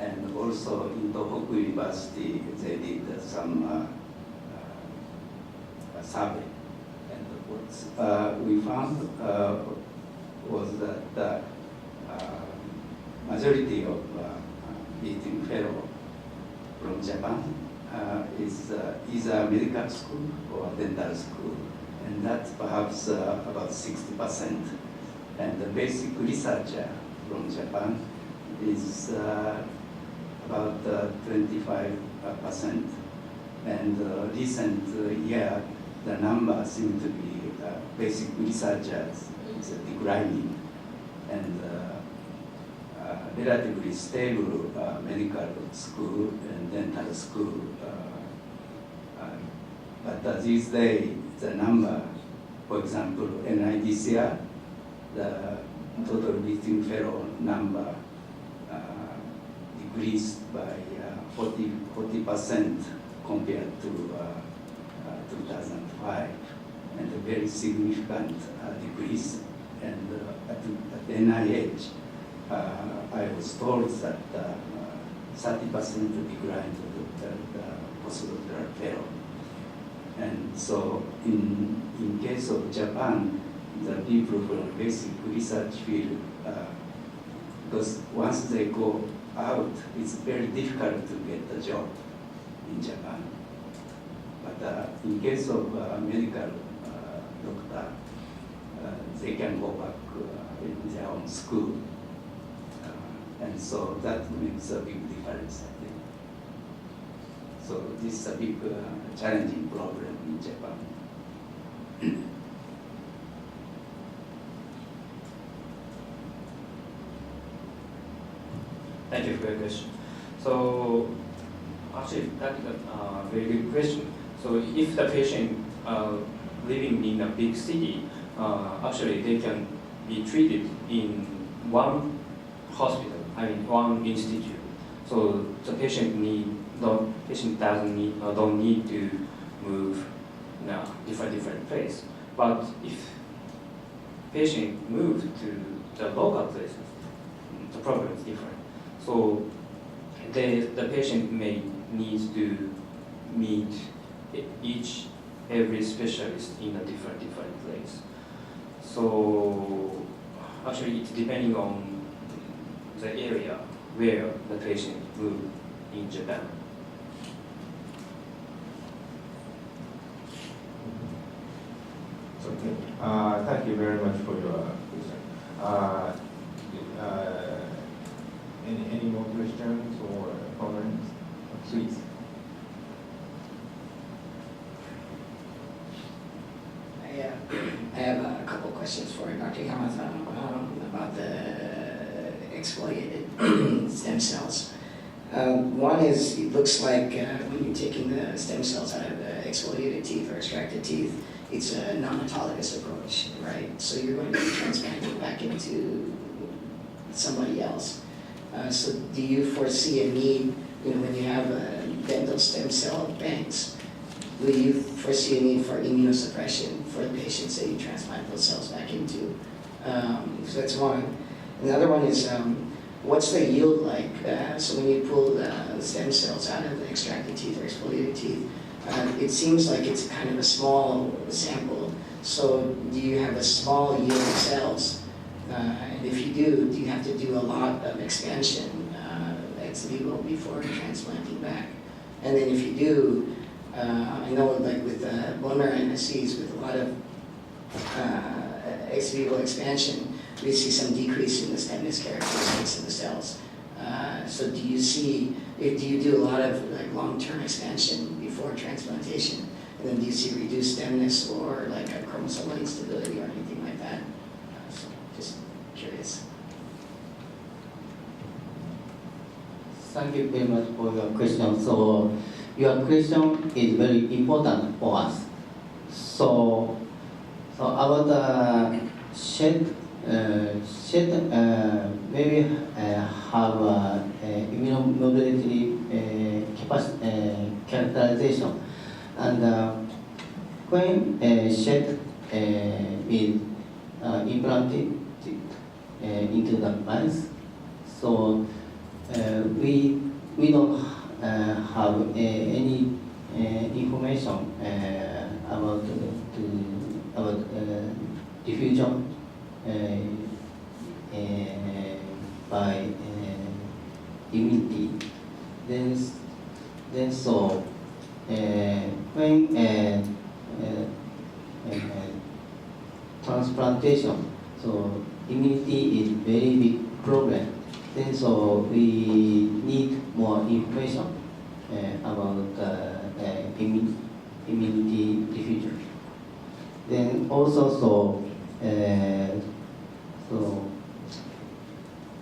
[SPEAKER 4] and also in Tohoku University, they did some survey. And what we found was that the majority of visiting fellow from Japan is either medical school or dental school, and that's perhaps about 60%. And the basic researcher from Japan is about 25%. And recent year, the number seems to be basic researchers is declining, and relatively stable medical school and dental school. But these days, the number, for example, NIDCR, the total visiting fellow number decreased by 40% compared to 2005, and a very significant decrease. And at NIH, I was told that 30% decline to the postdoctoral fellow. And so in case of Japan, the people from basic research field, because once they go out, it's very difficult to get a job in Japan. But in case of medical doctor, they can go back in their own school. And so that makes a big difference, I think. So this is a big challenging problem in Japan.
[SPEAKER 6] Thank you for your question. So actually, that's a very good question. So if the patient living in a big city, actually they can be treated in one hospital, one institute. So the patient don't need to move different place. But if patient move to the local places, the problem is different. So the patient may need to meet every specialist in a different place. So actually it's depending on the area where the patient moved in Japan.
[SPEAKER 2] Okay. Thank you very much for your question. Any more questions or comments? Please.
[SPEAKER 10] I have a couple questions for Dr. Yamata about the exfoliated stem cells. One is, it looks like when you're taking the stem cells out of the exfoliated teeth or extracted teeth, it's a non-autologous approach, right? So you're going to be transplanting back into somebody else. So do you foresee a need, when you have dental stem cell banks, will you foresee a need for immunosuppression for the patients that you transplant those cells back into? So that's one. And the other one is, what's the yield like? So when you pull the stem cells out of the extracted teeth or exfoliated teeth, it seems like it's kind of a small sample. So do you have a small yield of cells? And if you do you have to do a lot of expansion ex vivo before transplanting back? And then if you do, I know like with bone marrow MSCs with a lot of ex vivo expansion, we see some decrease in the stemness characteristics of the cells. So do you do a lot of like long-term expansion before transplantation? And then do you see reduced stemness or like a chromosomal instability or anything like that? So just curious.
[SPEAKER 7] Thank you very much for your question. So your question is very important for us. So about the shed maybe have immunomodulatory characterization, and when shed is implanted into the mice, so we don't have any information about diffusion by immunity. Then so when transplantation, so immunity is very big problem. Then so we need more information about immunity diffusion. Then also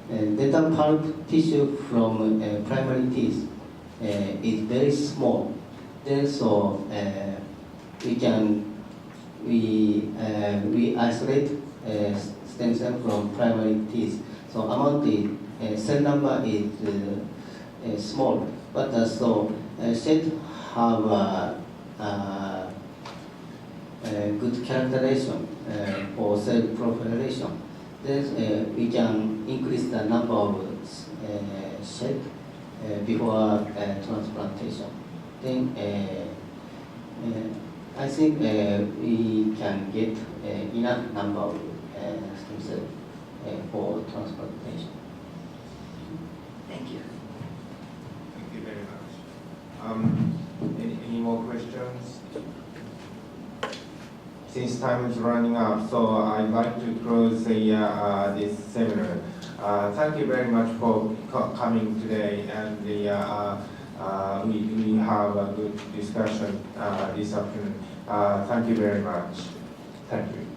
[SPEAKER 7] dental pulp tissue from primary teeth is very small. Then so we isolate stem cell from primary teeth. So among the cell number is small, but so should have a good characterization for cell proliferation. Then we can increase the number of cells before transplantation. Then I think we can get enough number of stem cells for transplantation.
[SPEAKER 10] Thank you.
[SPEAKER 2] Thank you very much. Any more questions? Since time is running out, so I'd like to close this seminar. Thank you very much for coming today, and we have a good discussion this afternoon. Thank you very much. Thank you.